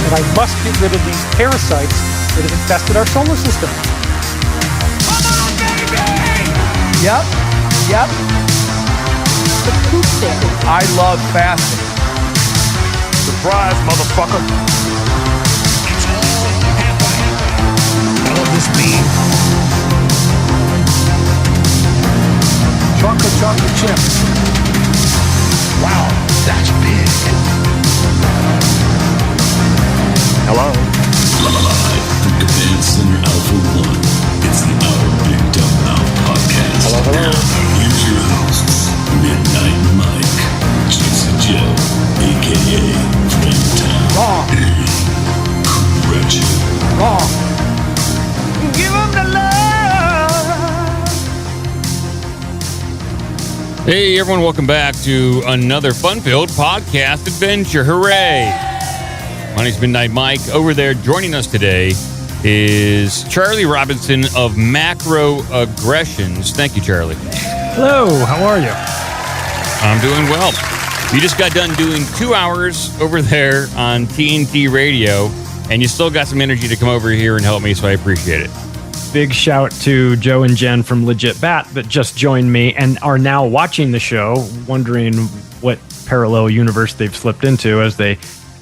And I must get rid of these parasites that have infested our solar system. Come on, baby! Yep. The poop stick. I love fasting. Surprise, motherfucker! It's all happening. I love this beat. Chocolate chip. Wow, that's big. Hello? Live from Command Center Alpha 1, it's the Our Big Dumb Mouth podcast. Hello. Now, here's your hosts, Midnight Mike, Jason Joe, a.k.a. Flametown, Wrong. and Gretchen. Wrong. Give them the love. Hey everyone, welcome back to another fun-filled podcast adventure. Hooray! My name's Midnight Mike. Over there joining us today is Charlie Robinson of Macroaggressions. Thank you, Charlie. Hello, how are you? I'm doing well. You just got done doing 2 hours over there on TNT Radio, and you still got some energy to come over here and help me, so I appreciate it. Big shout to Joe and Jen from Legit Bat that just joined me and are now watching the show, wondering what parallel universe they've slipped into as they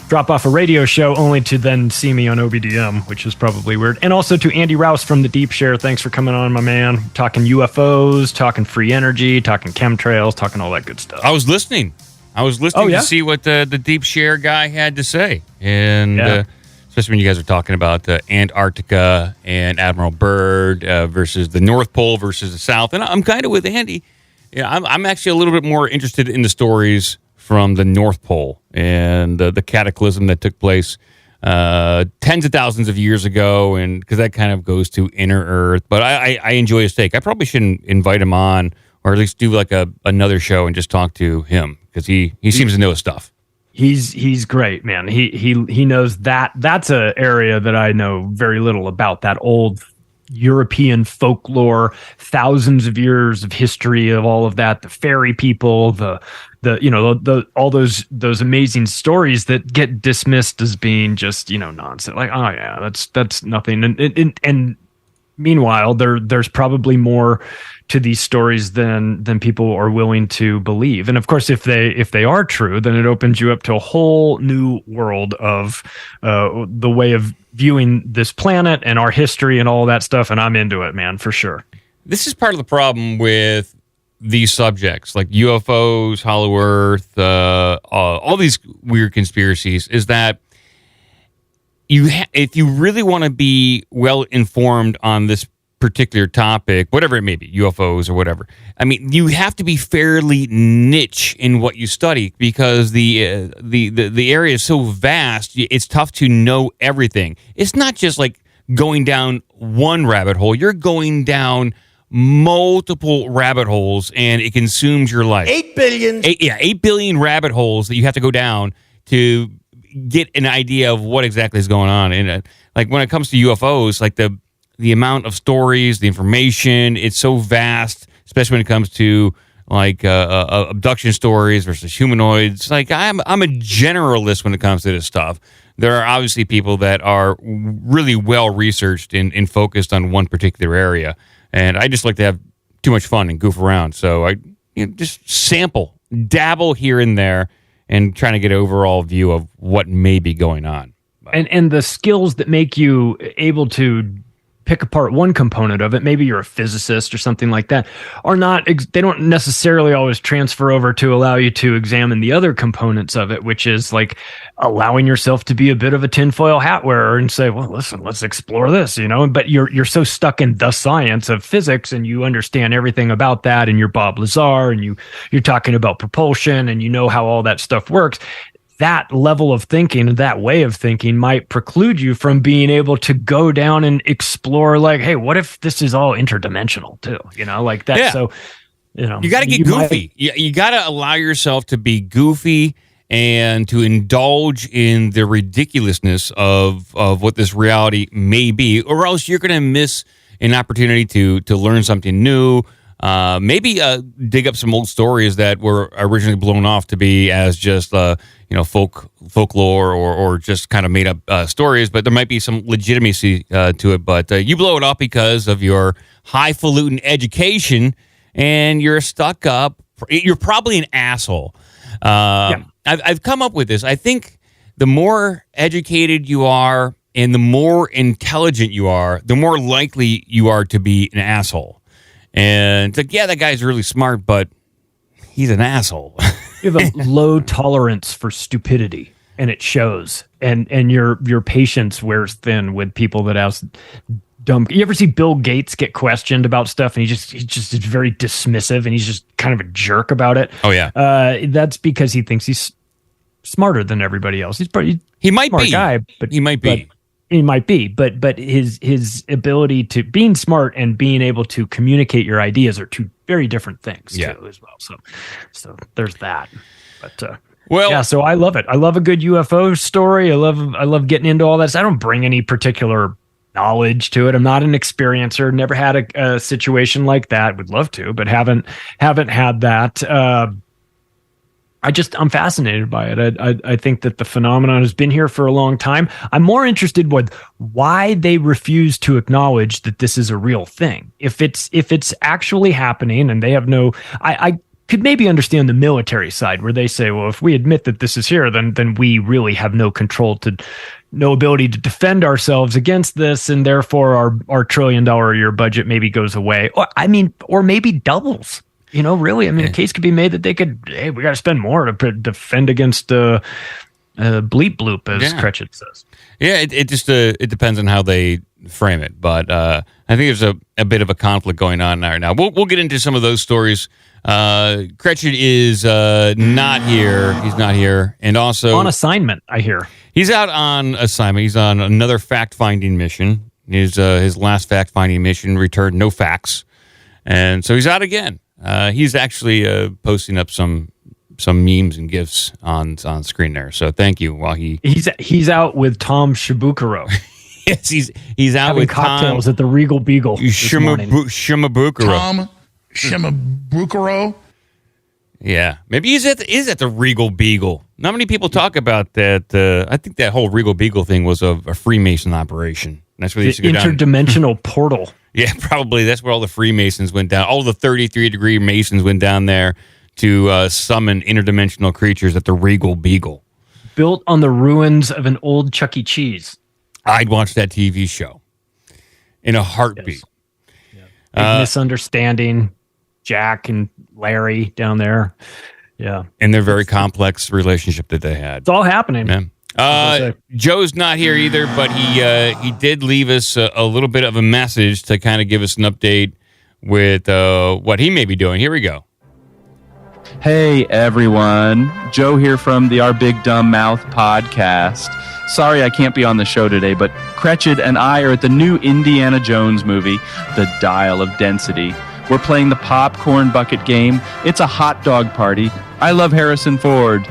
drop off a radio show only to then see me on OBDM, which is probably weird. And also to Andy Rouse from the Deep Share. Thanks for coming on, my man. Talking UFOs, talking free energy, talking chemtrails, talking all that good stuff. I was listening to see what the Deep Share guy had to say. And especially when you guys are talking about Antarctica and Admiral Byrd versus the North Pole versus the South. And I'm kind of with Andy. Yeah, I'm actually a little bit more interested in the stories from the North Pole and the cataclysm that took place tens of thousands of years ago, and because that kind of goes to inner Earth. But I enjoy his take. I probably shouldn't invite him on, or at least do like another show and just talk to him, because he seems to know his stuff. He's great, man. He knows that. That's an area that I know very little about. That old European folklore, thousands of years of history of all of that. The fairy people, the all those amazing stories that get dismissed as being just nonsense. Like, oh yeah, that's nothing. And meanwhile, there's probably more to these stories than people are willing to believe. And of course, if they are true, then it opens you up to a whole new world of the way of viewing this planet and our history and all that stuff. And I'm into it, man, for sure. This is part of the problem with these subjects, like UFOs, Hollow Earth, all these weird conspiracies, is that if you really want to be well informed on this particular topic, whatever it may be, UFOs or whatever, I mean, you have to be fairly niche in what you study, because the area is so vast. It's tough to know everything. It's not just like going down one rabbit hole. You're going down multiple rabbit holes, and it consumes your life. 8 billion. 8 billion rabbit holes that you have to go down to get an idea of what exactly is going on. And like when it comes to UFOs, like the amount of stories, the information, it's so vast, especially when it comes to like abduction stories versus humanoids. Like I'm a generalist when it comes to this stuff. There are obviously people that are really well researched and focused on one particular area, and I just like to have too much fun and goof around. So I just sample, dabble here and there, and trying to get an overall view of what may be going on. And the skills that make you able to pick apart one component of it, maybe you're a physicist or something like that, they don't necessarily always transfer over to allow you to examine the other components of it, which is like allowing yourself to be a bit of a tinfoil hat wearer and say, well, listen, let's explore this, but you're so stuck in the science of physics, and you understand everything about that, and you're Bob Lazar, and you're talking about propulsion, and you know how all that stuff works. That level of thinking, that way of thinking, might preclude you from being able to go down and explore, like, hey, what if this is all interdimensional too? Like that. Yeah. So, you got to get goofy. You got to allow yourself to be goofy and to indulge in the ridiculousness of what this reality may be, or else you're going to miss an opportunity to learn something new, maybe dig up some old stories that were originally blown off to be as just folklore or just kind of made up stories, but there might be some legitimacy to it. But you blow it up because of your highfalutin education, and you're stuck up. You're probably an asshole. I've come up with this. I think the more educated you are and the more intelligent you are, the more likely you are to be an asshole. And it's like, yeah, that guy's really smart, but he's an asshole. You have a low tolerance for stupidity, and it shows. And your patience wears thin with people that ask dumb. You ever see Bill Gates get questioned about stuff, and he just is very dismissive, and he's just kind of a jerk about it? Oh yeah, that's because he thinks he's smarter than everybody else. He might smart be guy, but he might be. He might be, but his ability to being smart and being able to communicate your ideas are two very different things too, as well. So there's that. But so I love it. I love a good UFO story. I love getting into all that. I don't bring any particular knowledge to it. I'm not an experiencer. Never had a situation like that. Would love to, but haven't had that. I'm fascinated by it. I think that the phenomenon has been here for a long time. I'm more interested with why they refuse to acknowledge that this is a real thing. If it's actually happening and they have I could maybe understand the military side where they say, well, if we admit that this is here, then we really have no ability to defend ourselves against this, and therefore our $1 trillion a year budget maybe goes away. Or maybe doubles. Really, a case could be made that they could, we got to spend more to defend against bleep bloop, as Cretchet says. Yeah, it just it depends on how they frame it, but I think there's a bit of a conflict going on right now. We'll get into some of those stories. Cretchet is not here. He's not here, and also on assignment. I hear he's out on assignment. He's on another fact-finding mission. His last fact-finding mission returned no facts, and so he's out again. He's actually posting up some memes and GIFs on screen there. So thank you. While he's out with Tom Shibukuro. Yes, he's out having with cocktails Tom, at the Regal Beagle. Shimabukuro. Tom Shimabukuro. Yeah, maybe he's at the Regal Beagle. Not many people talk about that. I think that whole Regal Beagle thing was a Freemason operation. That's where they used to go down. Interdimensional portal. Yeah, probably. That's where all the Freemasons went down. All the 33-degree Masons went down there to summon interdimensional creatures at the Regal Beagle. Built on the ruins of an old Chuck E. Cheese. I'd watch that TV show in a heartbeat. Yes. Yeah. Big misunderstanding. Jack and Larry down there. Yeah. And their very complex relationship that they had. It's all happening. Yeah. Joe's not here either, but he did leave us a little bit of a message to kind of give us an update with what he may be doing. Here we go. Hey everyone, Joe here from the Our Big Dumb Mouth podcast. Sorry I can't be on the show today, but Cretchet and I are at the new Indiana Jones movie, The Dial of Density. We're playing the popcorn bucket game. It's a hot dog party. I love Harrison Ford.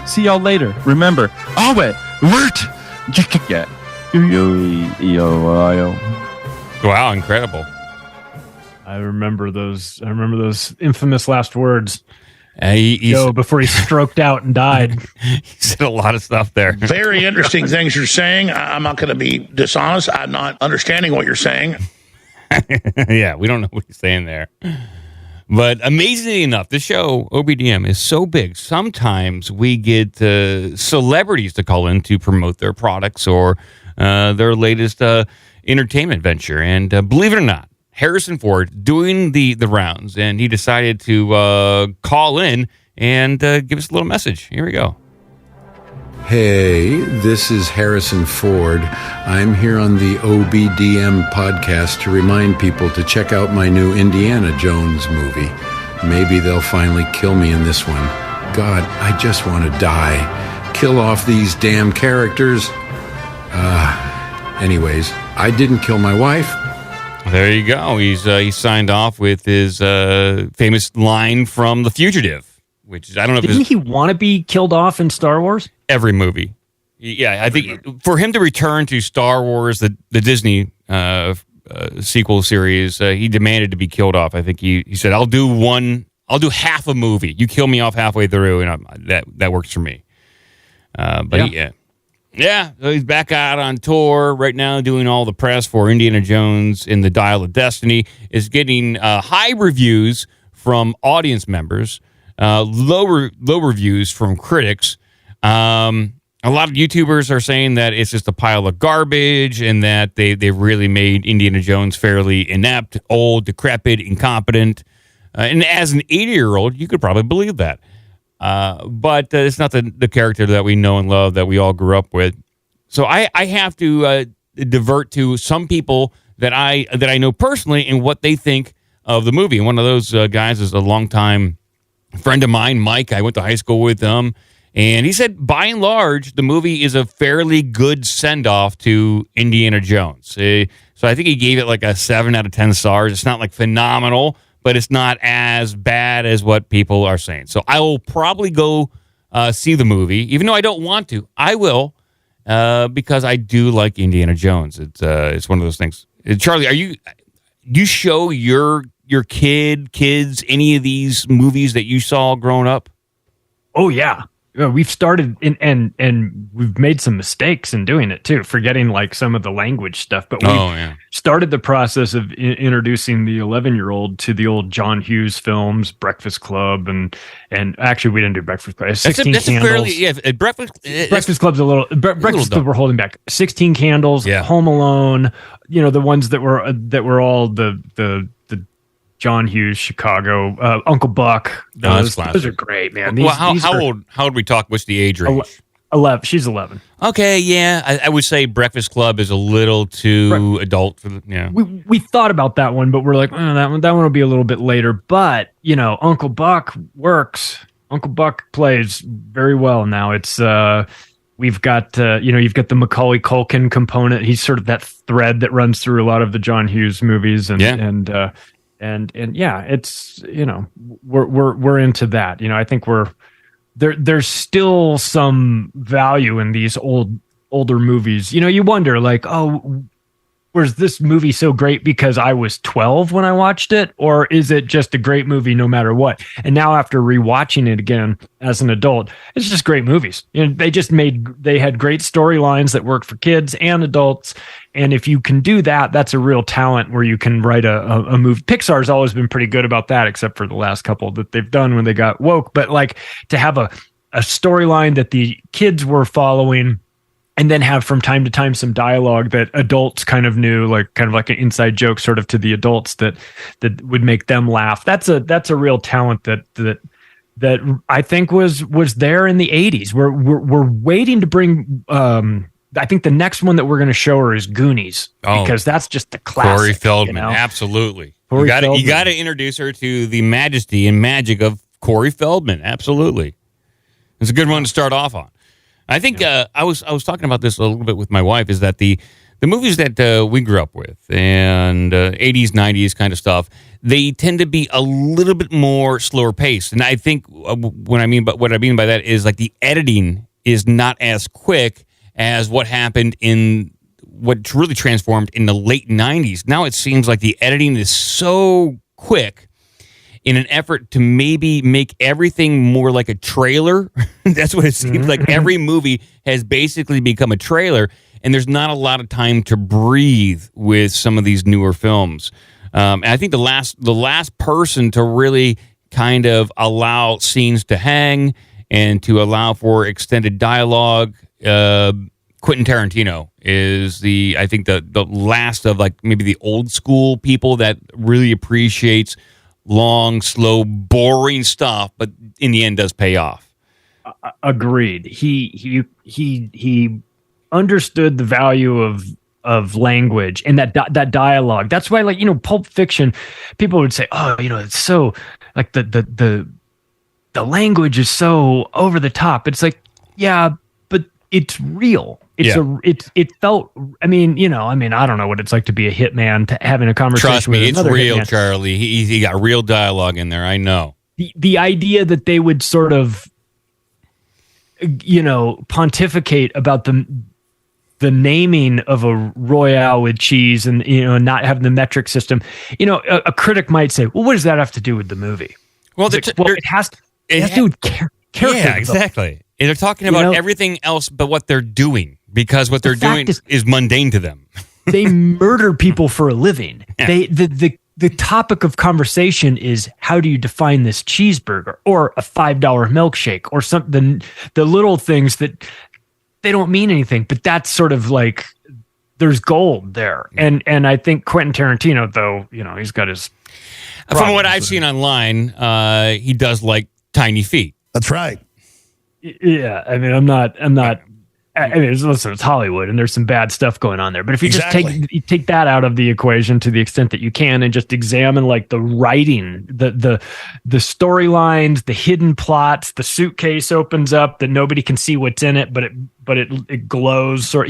See y'all later. Remember, always alert. Wow, incredible. I remember those infamous last words. Joe, before he stroked out and died. He said a lot of stuff there. Very interesting things you're saying. I'm not going to be dishonest. I'm not understanding what you're saying. Yeah, we don't know what he's saying there. But amazingly enough, the show, OBDM, is so big. Sometimes we get celebrities to call in to promote their products or their latest entertainment venture. And believe it or not, Harrison Ford doing the rounds, and he decided to call in and give us a little message. Here we go. Hey, this is Harrison Ford. I'm here on the OBDM podcast to remind people to check out my new Indiana Jones movie. Maybe they'll finally kill me in this one. God, I just want to die. Kill off these damn characters. Anyways, I didn't kill my wife. There you go. He signed off with his famous line from The Fugitive, which is, I don't know if didn't he want to be killed off in Star Wars? Every movie. Yeah, I think for him to return to Star Wars, the Disney sequel series. He demanded to be killed off. I think he said, I'll do half a movie. You kill me off halfway through, and that works for me. Yeah, so he's back out on tour right now, doing all the press for Indiana Jones in the Dial of Destiny. Is getting high reviews from audience members, low reviews from critics. A lot of YouTubers are saying that it's just a pile of garbage and that they really made Indiana Jones fairly inept, old, decrepit, incompetent. And as an 80-year-old, you could probably believe that. But it's not the character that we know and love that we all grew up with. So I have to divert to some people that I know personally and what they think of the movie. And one of those guys is a longtime friend of mine, Mike. I went to high school with him. And he said, by and large, the movie is a fairly good send-off to Indiana Jones. So I think he gave it like a 7 out of 10 stars. It's not like phenomenal, but it's not as bad as what people are saying. So I will probably go see the movie, even though I don't want to. I will, because I do like Indiana Jones. It's one of those things. Charlie, you show your kids any of these movies that you saw growing up? Oh yeah. We've started and we've made some mistakes in doing it too, forgetting like some of the language stuff. But we started the process of introducing the 11-year-old to the old John Hughes films, Breakfast Club, and actually we didn't do Breakfast Club. 16 Candles. Breakfast Club's a little. Breakfast Club we're holding back. 16 Candles, Home Alone. The ones that were all the John Hughes, Chicago, Uncle Buck. Those are great, man. How old we talk? What's the age range? 11. She's 11. Okay, yeah. I would say Breakfast Club is a little too adult for We thought about that one, but we're like, that one will be a little bit later. But Uncle Buck works. Uncle Buck plays very well now. It's we've got you've got the Macaulay Culkin component. He's sort of that thread that runs through a lot of the John Hughes movies, and it's we're into that. I think there's still some value in these older movies. You wonder like, was this movie so great because I was 12 when I watched it, or is it just a great movie no matter what? And now after rewatching it again as an adult, it's just great movies. They had great storylines that worked for kids and adults. And if you can do that, that's a real talent where you can write a movie. Pixar's always been pretty good about that, except for the last couple that they've done when they got woke. But like to have a storyline that the kids were following, and then have from time to time some dialogue that adults kind of knew, kind of like an inside joke sort of to the adults that would make them laugh. That's a real talent that I think was there in the 80s. We're waiting to bring. I think the next one that we're going to show her is Goonies, because that's just the classic. Corey Feldman, absolutely. You got to introduce her to the majesty and magic of Corey Feldman. Absolutely, it's a good one to start off on. I think I was talking about this a little bit with my wife, is that the movies that we grew up with and 80s, 90s kind of stuff, they tend to be a little bit more slower paced. And I think what I mean by that is like the editing is not as quick as what happened in what really transformed in the late 90s. Now it seems like the editing is so quick in an effort to maybe make everything more like a trailer. That's what it seems like. Every movie has basically become a trailer, and there's not a lot of time to breathe with some of these newer films. And I think the last person to really kind of allow scenes to hang and to allow for extended dialogue, Quentin Tarantino is the last of like maybe the old school people that really appreciates long, slow, boring stuff, but in the end does pay off. Agreed. He understood the value of language and that dialogue. That's why, Pulp Fiction, people would say, it's so like the language is so over the top. It's like, yeah, but it's real. It felt. I don't know what it's like to be a hitman, to having a conversation. Trust me, with it's another real, hitman. Charlie. He got real dialogue in there. I know. The idea that they would sort of, pontificate about the naming of a Royale with cheese and, not having the metric system, a critic might say, well, what does that have to do with the movie? Well, it has to do with character. Yeah, exactly. And they're talking about everything else but what they're doing, because what they're doing is mundane to them. They murder people for a living. Yeah. The topic of conversation is, how do you define this cheeseburger or a $5 milkshake or something? The little things that they don't mean anything, but that's sort of like, there's gold there. And I think Quentin Tarantino, though, he's got his. From what I've seen online, he does like tiny feet. That's right. Yeah, I mean, I'm not. I mean, listen, it's Hollywood, and there's some bad stuff going on there. But if you just take that out of the equation to the extent that you can, and just examine like the writing, the storylines, the hidden plots, the suitcase opens up that nobody can see what's in it, but it glows, or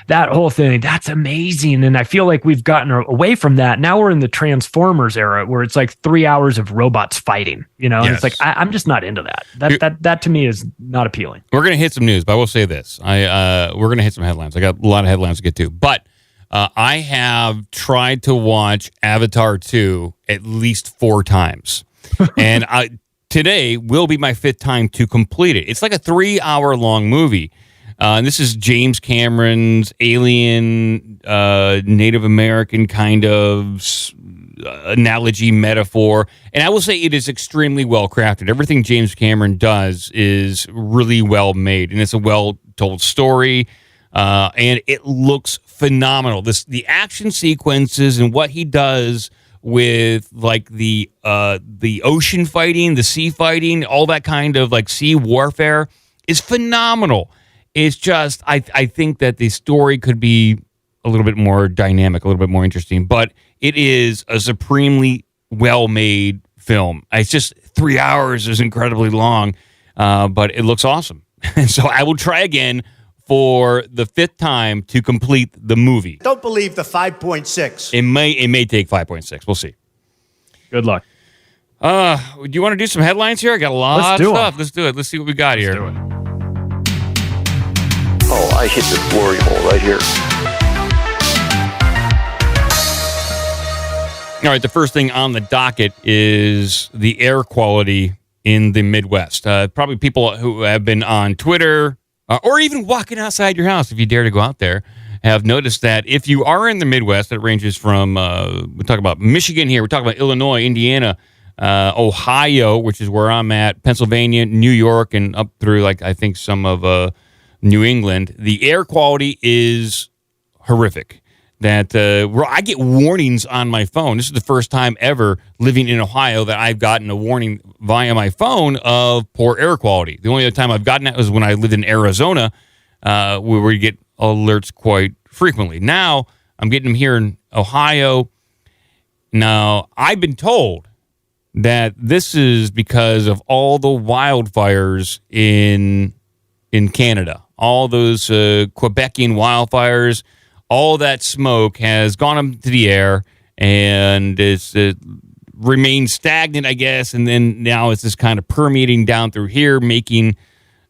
that whole thing. That's amazing, and I feel like we've gotten away from that. Now we're in the Transformers era, where it's like 3 hours of robots fighting. Yes. It's like I'm just not into that. That to me is not appealing. We're gonna hit some news, but I will say this: we're going to hit some headlines. I got a lot of headlines to get to, but I have tried to watch Avatar 2 at least 4 times. And today will be my 5th time to complete it. It's like a 3-hour-long movie. And this is James Cameron's alien, Native American kind of analogy, metaphor. And I will say it is extremely well crafted. Everything James Cameron does is really well made, and it's a well-told story, and it looks phenomenal. The action sequences and what he does with like the ocean fighting, the sea fighting, all that kind of like sea warfare is phenomenal. It's just I think that the story could be a little bit more dynamic, a little bit more interesting, but it is a supremely well-made film. It's just 3 hours is incredibly long, but it looks awesome. And so I will try again for the 5th time to complete the movie. Don't believe the 5.6. It may take 5.6. We'll see. Good luck. Do you want to do some headlines here? I got a lot of stuff. Let's do it. Let's see what we got here. Oh, I hit the glory hole right here. All right, the first thing on the docket is the air quality in the Midwest. Probably people who have been on Twitter or even walking outside your house, if you dare to go out there, have noticed that if you are in the Midwest, it ranges from, we talk about Michigan here, we're talking about Illinois, Indiana, Ohio, which is where I'm at, Pennsylvania, New York, and up through, like, I think some of New England. The air quality is horrific. That I get warnings on my phone. This is the first time ever living in Ohio that I've gotten a warning via my phone of poor air quality. The only other time I've gotten that was when I lived in Arizona, where we get alerts quite frequently. Now I'm getting them here in Ohio. Now I've been told that this is because of all the wildfires in Canada, all those Quebecian wildfires. All that smoke has gone up into the air and it's remained stagnant, I guess, and then now it's just kind of permeating down through here, making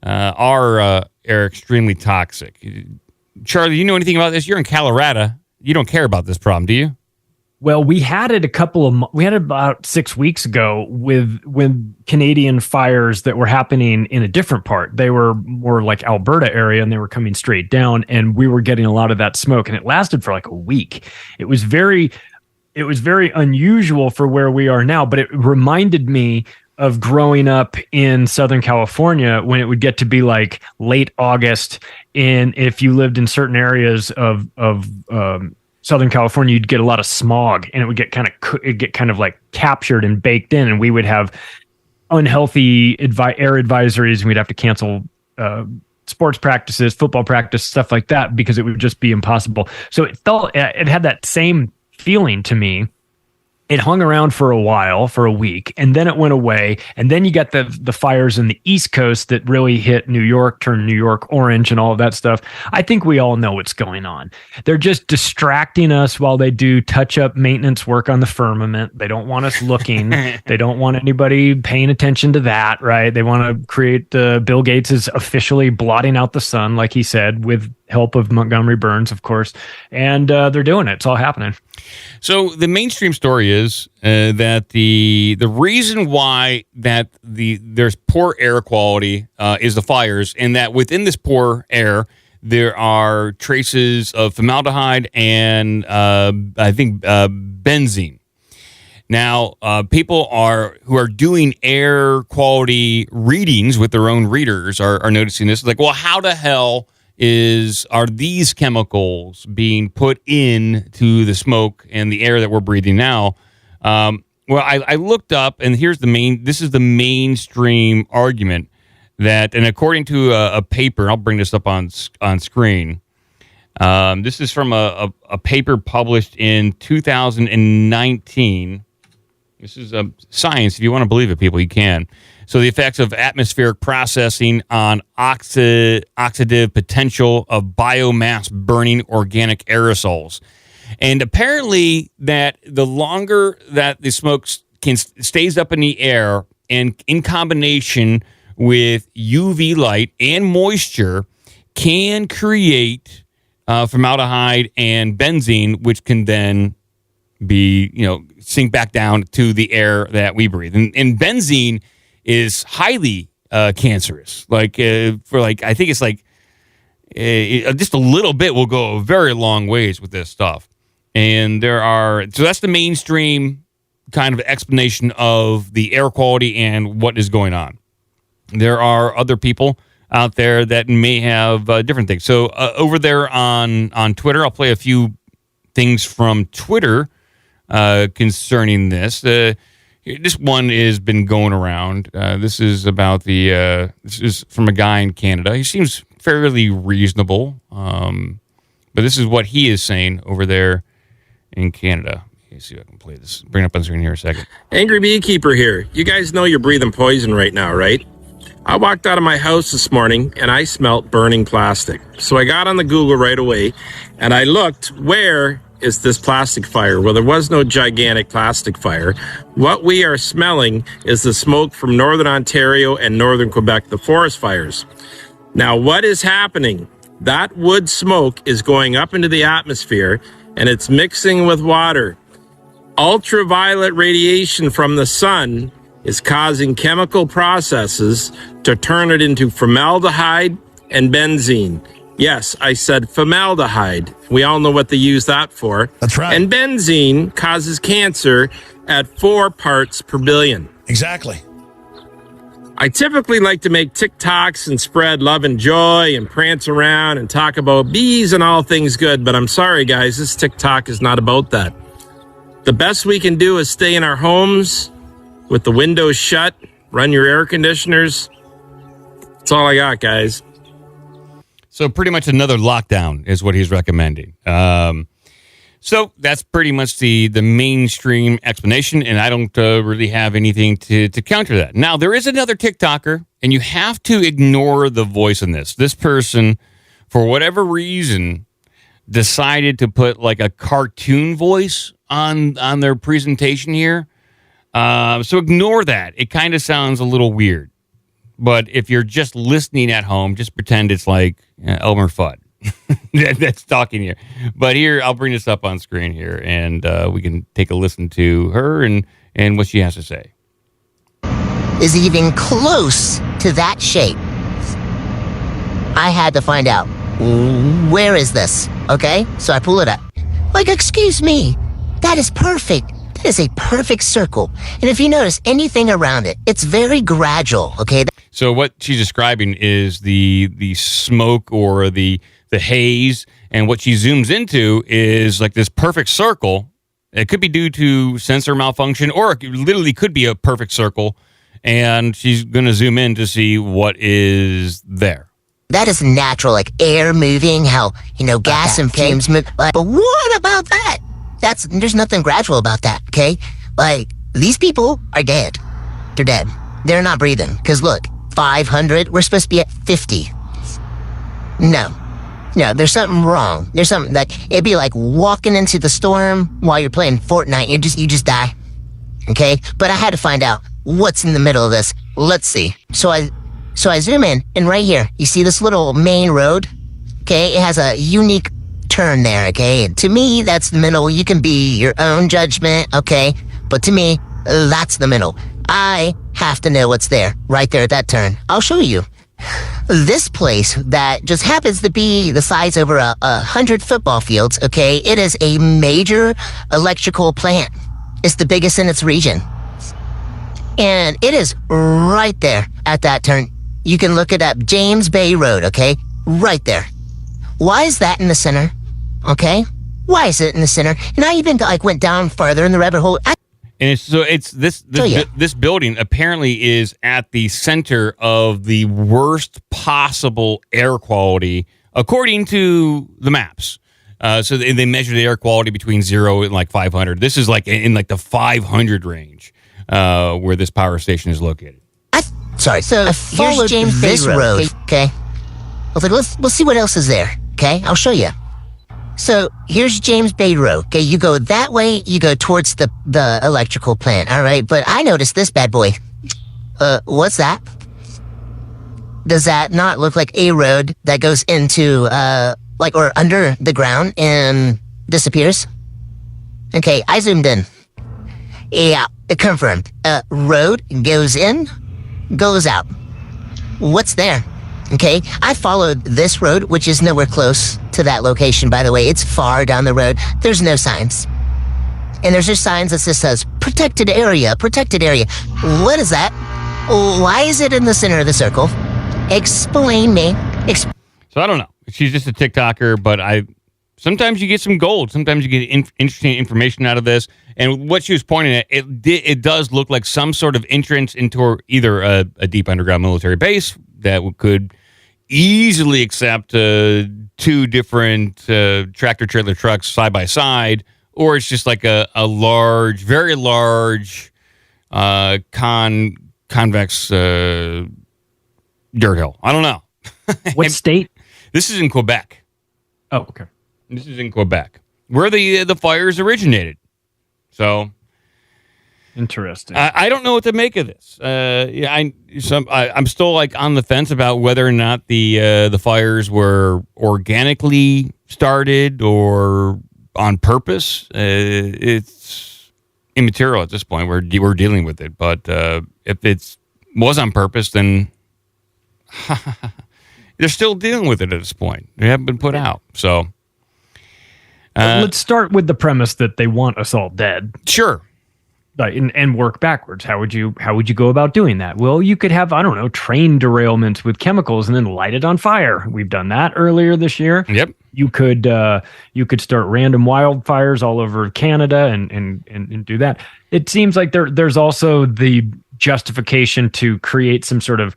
our air extremely toxic. Charlie, do you know anything about this? You're in Colorado. You don't care about this problem, do you? Well, we had it about 6 weeks ago with Canadian fires that were happening in a different part. They were more like Alberta area, and they were coming straight down, and we were getting a lot of that smoke, and it lasted for like a week. It was very unusual for where we are now, but it reminded me of growing up in Southern California when it would get to be like late August, and if you lived in certain areas of Southern California, you'd get a lot of smog, and it would get kind of like captured and baked in, and we would have unhealthy air advisories, and we'd have to cancel sports practices, football practice, stuff like that, because it would just be impossible. So it had that same feeling to me It hung around for a while, for a week, and then it went away. And then you got the fires in the East Coast that really hit New York, turned New York orange and all of that stuff. I think we all know what's going on. They're just distracting us while they do touch-up maintenance work on the firmament. They don't want us looking. They don't want anybody paying attention to that, right? They want to create Bill Gates is officially blotting out the sun, like he said, with help of Montgomery Burns, of course. And they're doing it. It's all happening. So the mainstream story is that the reason why that there's poor air quality is the fires, and that within this poor air there are traces of formaldehyde and I think benzene. Now, people who are doing air quality readings with their own readers are noticing this. Like, well, how the hell are these chemicals being put into the smoke and the air that we're breathing now? Well, I looked up, and this is the mainstream argument that, and according to a paper, I'll bring this up on screen. This is from a paper published in 2019. This is science. If you want to believe it, people, you can. So the effects of atmospheric processing on oxidative potential of biomass burning organic aerosols. And apparently that the longer that the smoke stays up in the air, and in combination with UV light and moisture, can create formaldehyde and benzene, which can then be, sink back down to the air that we breathe. And benzene is highly cancerous. I think it's just a little bit will go a very long ways with this stuff. And so that's the mainstream kind of explanation of the air quality and what is going on. There are other people out there that may have different things. So over there on Twitter, I'll play a few things from Twitter concerning this. This one has been going around. This is about this is from a guy in Canada. He seems fairly reasonable, but this is what he is saying over there in Canada. Let's see if I can play this. Bring it up on screen here a second. Angry Beekeeper here. You guys know you're breathing poison right now, right? I walked out of my house this morning and I smelt burning plastic. So I got on the Google right away and I looked, where is this plastic fire? Well, there was no gigantic plastic fire. What we are smelling is the smoke from Northern Ontario and Northern Quebec, the forest fires. Now, what is happening? That wood smoke is going up into the atmosphere and it's mixing with water. Ultraviolet radiation from the sun is causing chemical processes to turn it into formaldehyde and benzene. Yes, I said formaldehyde. We all know what they use that for. That's right. And benzene causes cancer at 4 parts per billion. Exactly. I typically like to make TikToks and spread love and joy and prance around and talk about bees and all things good, but I'm sorry, guys, this TikTok is not about that. The best we can do is stay in our homes with the windows shut, run your air conditioners. That's all I got, guys. So pretty much another lockdown is what he's recommending. So that's pretty much the mainstream explanation, and I don't really have anything to counter that. Now, there is another TikToker, and you have to ignore the voice in this. This person, for whatever reason, decided to put like a cartoon voice on their presentation here. So ignore that. It kind of sounds a little weird. But if you're just listening at home, just pretend it's like Elmer Fudd that's talking here. But here, I'll bring this up on screen here, and we can take a listen to her and what she has to say. Is even close to that shape. I had to find out, where is this? Okay, so I pull it up. Like, excuse me, that is perfect. That is a perfect circle. And if you notice anything around it, it's very gradual, okay? So what she's describing is the smoke or the haze, and what she zooms into is like this perfect circle. It could be due to sensor malfunction, or it literally could be a perfect circle, and she's going to zoom in to see what is there. That is natural, like air moving, how, gas and fumes move. But what about that? there's nothing gradual about that, okay? Like, these people are dead. They're dead. They're not breathing. Because look, 500, we're supposed to be at 50. No, there's something wrong. There's something like, it'd be like walking into the storm while you're playing Fortnite. You just die. Okay? But I had to find out what's in the middle of this. Let's see. So I zoom in, and right here, you see this little main road? Okay? It has a unique turn there, okay? And to me, that's the middle. You can be your own judgment, okay? But to me, that's the middle. I have to know what's there, right there at that turn. I'll show you. This place that just happens to be the size over 100 football fields, okay? It is a major electrical plant. It's the biggest in its region. And it is right there at that turn. You can look it up, James Bay Road, okay? Right there. Why is that in the center? Okay? Why is it in the center? And I even went down farther in the rabbit hole. And it's this building apparently is at the center of the worst possible air quality according to the maps. So they measure the air quality between 0 and 500. This is in the 500 range where this power station is located. So here's James Bay Road. Okay. I was like, let's see what else is there. Okay, I'll show you. So here's James Bay Road. Okay, you go that way, you go towards the electrical plant. All right, but I noticed this bad boy. What's that? Does that not look like a road that goes into or under the ground and disappears? Okay, I zoomed in. Yeah, confirmed. Road goes in, goes out. What's there? Okay, I followed this road, which is nowhere close to that location, by the way. It's far down the road. There's no signs. And there's just signs that just says, protected area, protected area. What is that? Why is it in the center of the circle? Explain me. So I don't know. She's just a TikToker, but sometimes you get some gold. Sometimes you get interesting information out of this. And what she was pointing at, it does look like some sort of entrance into either a deep underground military base that could easily accept 2 different tractor trailer trucks side by side, or it's just like a large, very large convex dirt hill. I don't know. What state? This is in Quebec. Oh, okay. This is in Quebec, where the fires originated. So interesting. I don't know what to make of this. I'm still on the fence about whether or not the fires were organically started or on purpose. It's immaterial at this point. We're dealing with it, but if it was on purpose, then they're still dealing with it at this point. They haven't been put out. So let's start with the premise that they want us all dead. Sure. And work backwards. How would you go about doing that? Well, you could have, I don't know, train derailments with chemicals and then light it on fire. We've done that earlier this year. Yep. You could start random wildfires all over Canada and do that. It seems like there's also the justification to create some sort of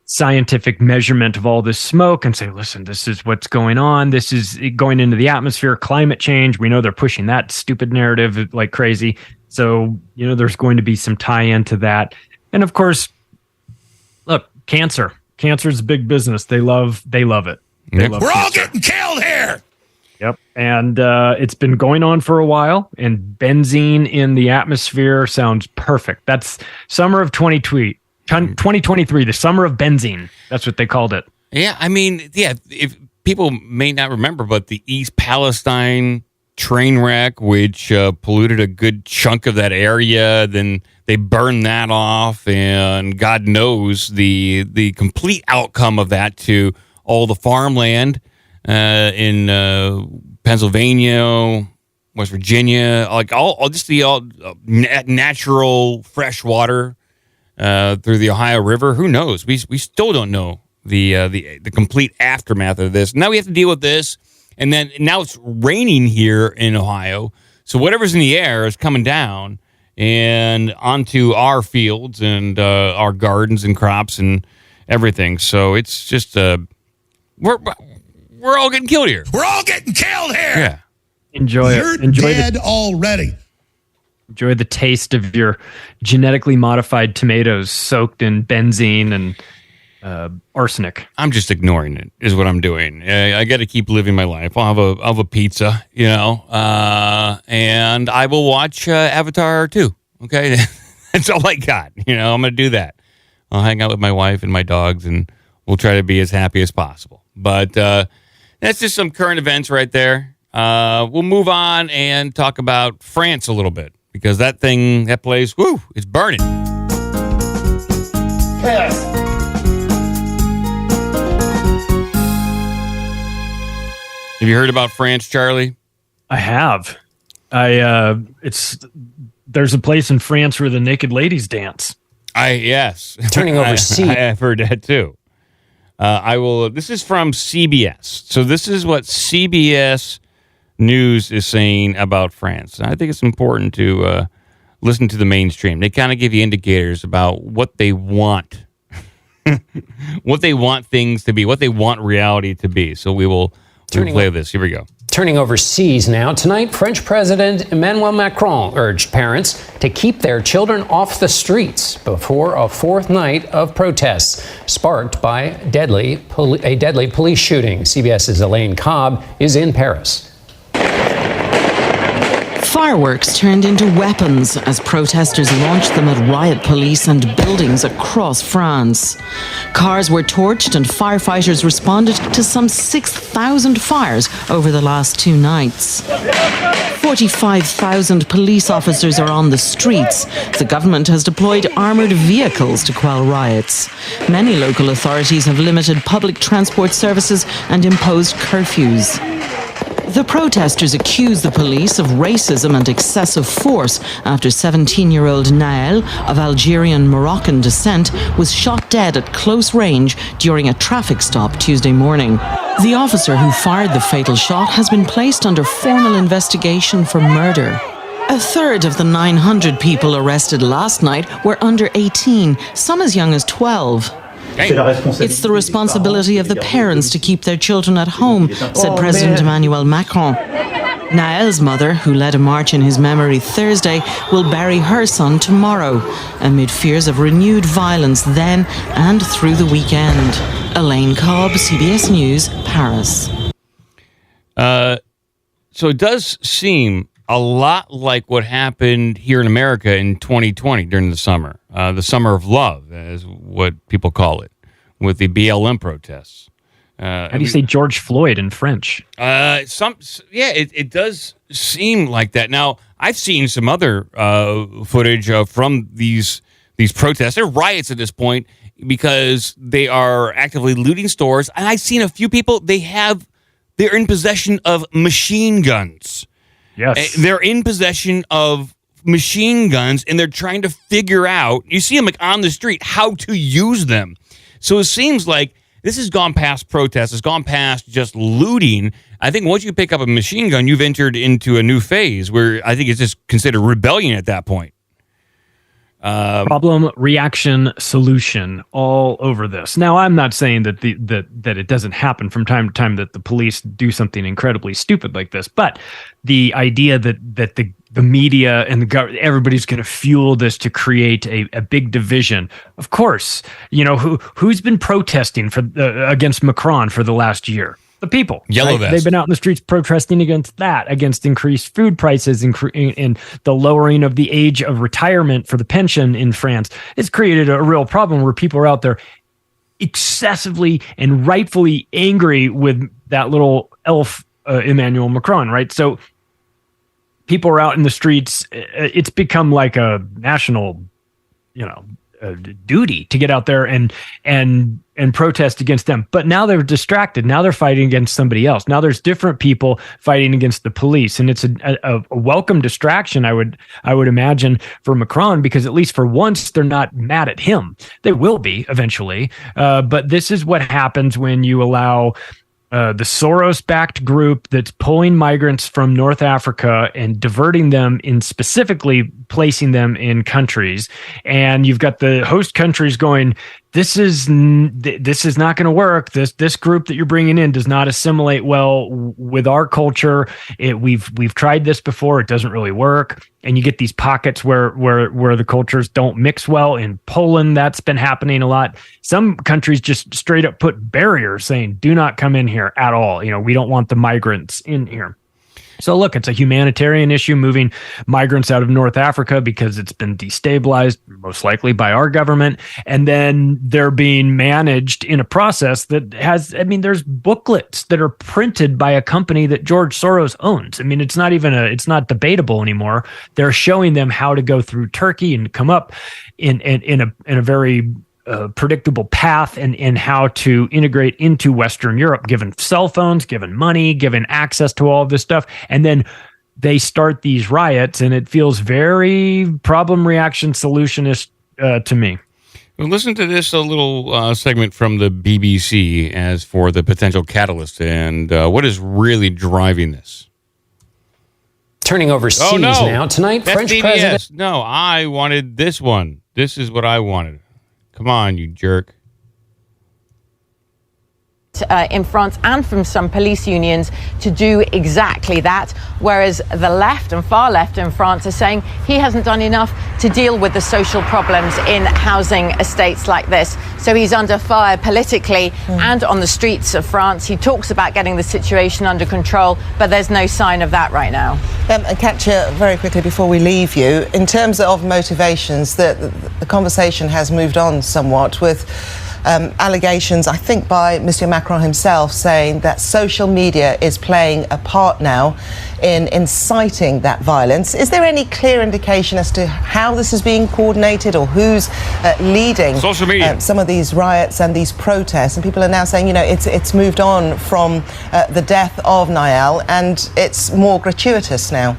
scientific measurement of all this smoke and say, listen, this is what's going on. This is going into the atmosphere, climate change. We know they're pushing that stupid narrative like crazy. So, there's going to be some tie-in to that. And of course, look, cancer. Cancer's big business. They love it. We're all getting killed here. Yep. And it's been going on for a while, and benzene in the atmosphere sounds perfect. That's summer of 2023, the summer of benzene. That's what they called it. Yeah, if people may not remember, but the East Palestine train wreck, which polluted a good chunk of that area, then they burned that off, and God knows the complete outcome of that to all the farmland in Pennsylvania, West Virginia, all natural fresh water through the Ohio River. Who knows? We still don't know the complete aftermath of this. Now we have to deal with this, and then now it's raining here in Ohio, so whatever's in the air is coming down and onto our fields and our gardens and crops and everything. So it's just we're all getting killed here. We're all getting killed here. Yeah. Enjoy You're it. Enjoy dead already. Enjoy the taste of your genetically modified tomatoes soaked in benzene and arsenic. I'm just ignoring it, is what I'm doing. I got to keep living my life. I'll have a pizza, and I will watch Avatar 2. Okay, that's all I got. I'm going to do that. I'll hang out with my wife and my dogs, and we'll try to be as happy as possible. But that's just some current events right there. We'll move on and talk about France a little bit, because that place, it's burning. Yes. Have you heard about France, Charlie? I have. There's a place in France where the naked ladies dance. Yes. Turning over C. I've heard that too. This is from CBS. So this is what CBS News is saying about France. And I think it's important to listen to the mainstream. They kind of give you indicators about what they want, what they want things to be, what they want reality to be. So we'll play this. Here we go. Turning overseas now. Tonight, French President Emmanuel Macron urged parents to keep their children off the streets before a fourth night of protests sparked by a deadly police shooting. CBS's Elaine Cobb is in Paris. Fireworks turned into weapons as protesters launched them at riot police and buildings across France. Cars were torched and firefighters responded to some 6,000 fires over the last 2 nights. 45,000 police officers are on the streets. The government has deployed armoured vehicles to quell riots. Many local authorities have limited public transport services and imposed curfews. The protesters accuse the police of racism and excessive force after 17-year-old Nael, of Algerian-Moroccan descent, was shot dead at close range during a traffic stop Tuesday morning. The officer who fired the fatal shot has been placed under formal investigation for murder. A third of the 900 people arrested last night were under 18, some as young as 12. It's the responsibility of the parents to keep their children at home, said President Emmanuel Macron. Nael's mother, who led a march in his memory Thursday, will bury her son tomorrow, amid fears of renewed violence then and through the weekend. Elaine Cobb, CBS News, Paris. So it does seem a lot like what happened here in America in 2020 during the summer of love, as what people call it, with the BLM protests. How do you say George Floyd in French? It does seem like that. Now, I've seen some other footage from these protests. They're riots at this point because they are actively looting stores, and I've seen a few people. They're in possession of machine guns. Yes. They're in possession of machine guns, and they're trying to figure out, you see them like on the street, how to use them. So it seems like this has gone past protests. It's gone past just looting. I think once you pick up a machine gun, you've entered into a new phase where I think it's just considered rebellion at that point. Problem, reaction, solution, all over this. Now, I'm not saying that that it doesn't happen from time to time that the police do something incredibly stupid like this, but the idea that the media and the government, everybody's going to fuel this to create a big division. Of course, who's been protesting against Macron for the last year? The people. Yellow vest. They've been out in the streets protesting against that, against increased food prices and the lowering of the age of retirement for the pension in France. It's created a real problem where people are out there excessively and rightfully angry with that little elf, Emmanuel Macron, right? So people are out in the streets. It's become like a national, duty to get out there and protest against them. But now they're distracted. Now they're fighting against somebody else. Now there's different people fighting against the police, and it's a welcome distraction, I would imagine, for Macron, because at least for once they're not mad at him. They will be eventually, but this is what happens when you allow the Soros-backed group that's pulling migrants from North Africa and diverting them in specifically placing them in countries. And you've got the host countries going, this is not going to work. This group that you're bringing in does not assimilate well with our culture. We've tried this before. It doesn't really work. And you get these pockets where the cultures don't mix well. In Poland, that's been happening a lot. Some countries just straight up put barriers saying, do not come in here at all. We don't want the migrants in here. So look, it's a humanitarian issue moving migrants out of North Africa because it's been destabilized, most likely by our government. And then they're being managed in a process that has, there's booklets that are printed by a company that George Soros owns. It's not debatable anymore. They're showing them how to go through Turkey and come up in a very predictable path and how to integrate into Western Europe, given cell phones, given money, given access to all of this stuff. And then they start these riots, and it feels very problem reaction solutionist to me. Well, listen to this little segment from the BBC as for the potential catalyst and what is really driving this. Turning overseas now. Tonight, that's French BBS. President... No, I wanted this one. This is what I wanted. Come on, you jerk. In France and from some police unions to do exactly that, whereas the left and far left in France are saying he hasn't done enough to deal with the social problems in housing estates like this. So he's under fire politically and on the streets of France. He talks about getting the situation under control, but there's no sign of that right now. And Katja, very quickly before we leave you, in terms of motivations, the conversation has moved on somewhat with allegations, I think, by Monsieur Macron himself, saying that social media is playing a part now in inciting that violence. Is there any clear indication as to how this is being coordinated or who's leading social media some of these riots and these protests? And people are now saying, it's moved on from the death of Niall and it's more gratuitous now.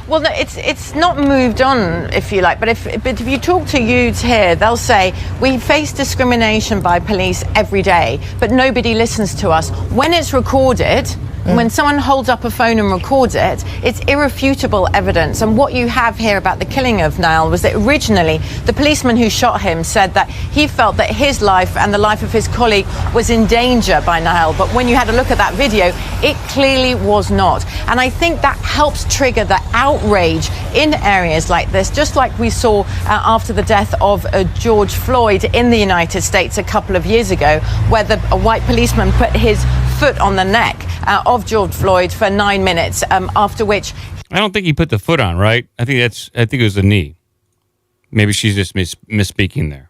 Well, no, it's not moved on, if you like, but if you talk to youths here, they'll say, we face discrimination by police every day, but nobody listens to us. When it's recorded, when someone holds up a phone and records it, it's irrefutable evidence. And what you have here about the killing of Niall was that originally the policeman who shot him said that he felt that his life and the life of his colleague was in danger by Niall. But when you had a look at that video, it clearly was not. And I think that helps trigger the outrage in areas like this, just like we saw after the death of George Floyd in the United States a couple of years ago, where a white policeman put his foot on the neck of George Floyd for 9 minutes, after which... I don't think he put the foot on, right? I think it was the knee. Maybe she's just misspeaking there.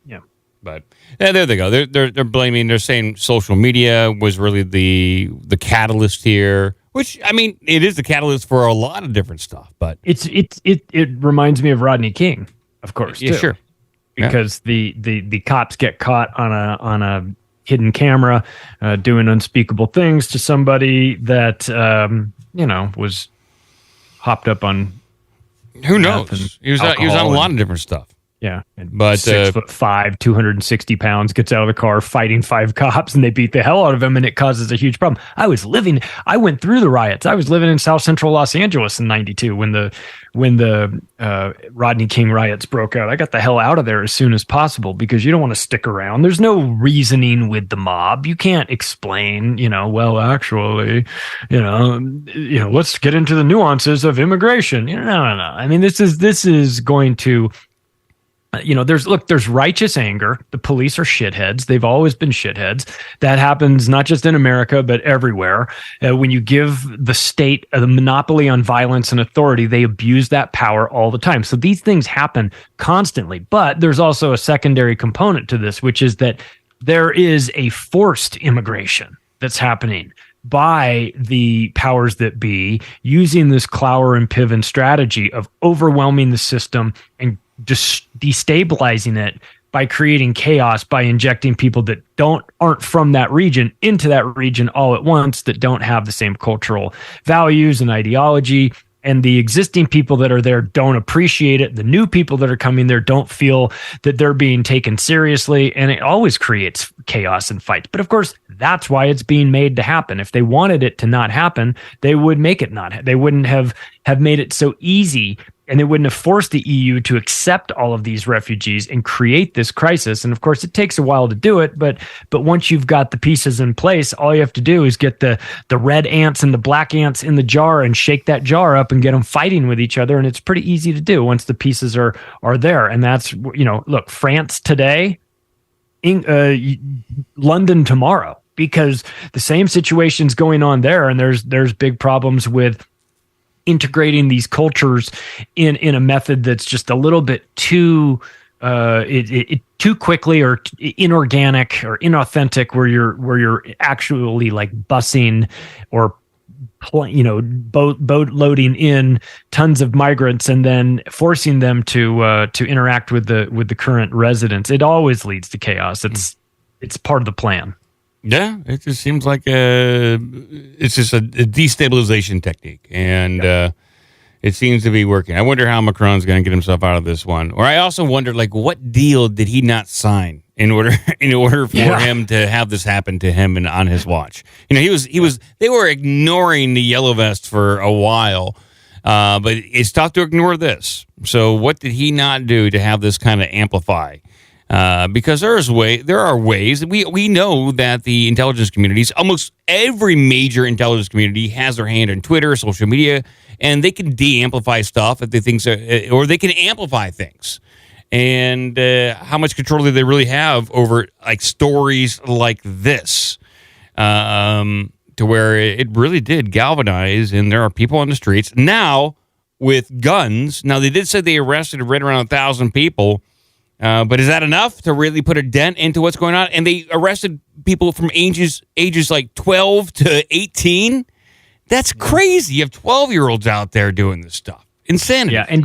Yeah. But there they go. They're blaming, they're saying social media was really the catalyst here, which, it is the catalyst for a lot of different stuff, but... It reminds me of Rodney King, of course, too. Yeah, sure. Because the cops get caught on a hidden camera doing unspeakable things to somebody that was hopped up on. Who knows? He was on a lot of different stuff. Yeah, but 6'5", 260 pounds, gets out of the car fighting 5 cops, and they beat the hell out of him, and it causes a huge problem. I went through the riots. I was living in South Central Los Angeles in '92 when the Rodney King riots broke out. I got the hell out of there as soon as possible because you don't want to stick around. There's no reasoning with the mob. You can't explain, well, actually, let's get into the nuances of immigration. No. This is going to... there's righteous anger. The police are shitheads. They've always been shitheads. That happens not just in America, but everywhere. When you give the state the monopoly on violence and authority, they abuse that power all the time. So these things happen constantly. But there's also a secondary component to this, which is that there is a forced immigration that's happening by the powers that be, using this Clower and Piven strategy of overwhelming the system and just destabilizing it by creating chaos, by injecting people that aren't from that region into that region all at once, that don't have the same cultural values and ideology. And the existing people that are there don't appreciate it. The new people that are coming there don't feel that they're being taken seriously. And it always creates chaos and fights. But of course, that's why it's being made to happen. If they wanted it to not happen, they would make it not. They wouldn't have made it so easy and they wouldn't have forced the EU to accept all of these refugees and create this crisis. And of course, it takes a while to do it, but once you've got the pieces in place, all you have to do is get the red ants and the black ants in the jar and shake that jar up and get them fighting with each other. And it's pretty easy to do once the pieces are there. And that's, look, France today, London tomorrow, because the same situation's going on there, and there's big problems with integrating these cultures in a method that's just a little bit too too quickly or inorganic or inauthentic, where you're actually like busing or boat loading in tons of migrants and then forcing them to interact with the current residents. It always leads to chaos. It's part of the plan. Yeah, it just seems like it's just a destabilization technique, and it seems to be working. I wonder how Macron's going to get himself out of this one. Or I also wonder, like, what deal did he not sign in order for him to have this happen to him and on his watch? They were ignoring the yellow vest for a while, but it's tough to ignore this. So what did he not do to have this kind of amplify? Because there are ways. We know that the intelligence communities, almost every major intelligence community, has their hand on Twitter, social media, and they can de-amplify stuff if they think so, or they can amplify things. And how much control do they really have over like stories like this? To where it really did galvanize, and there are people on the streets now with guns. Now they did say they arrested right around 1,000 people. But is that enough to really put a dent into what's going on? And they arrested people from ages like 12 to 18. That's crazy. You have 12-year-olds out there doing this stuff. Insanity. Yeah,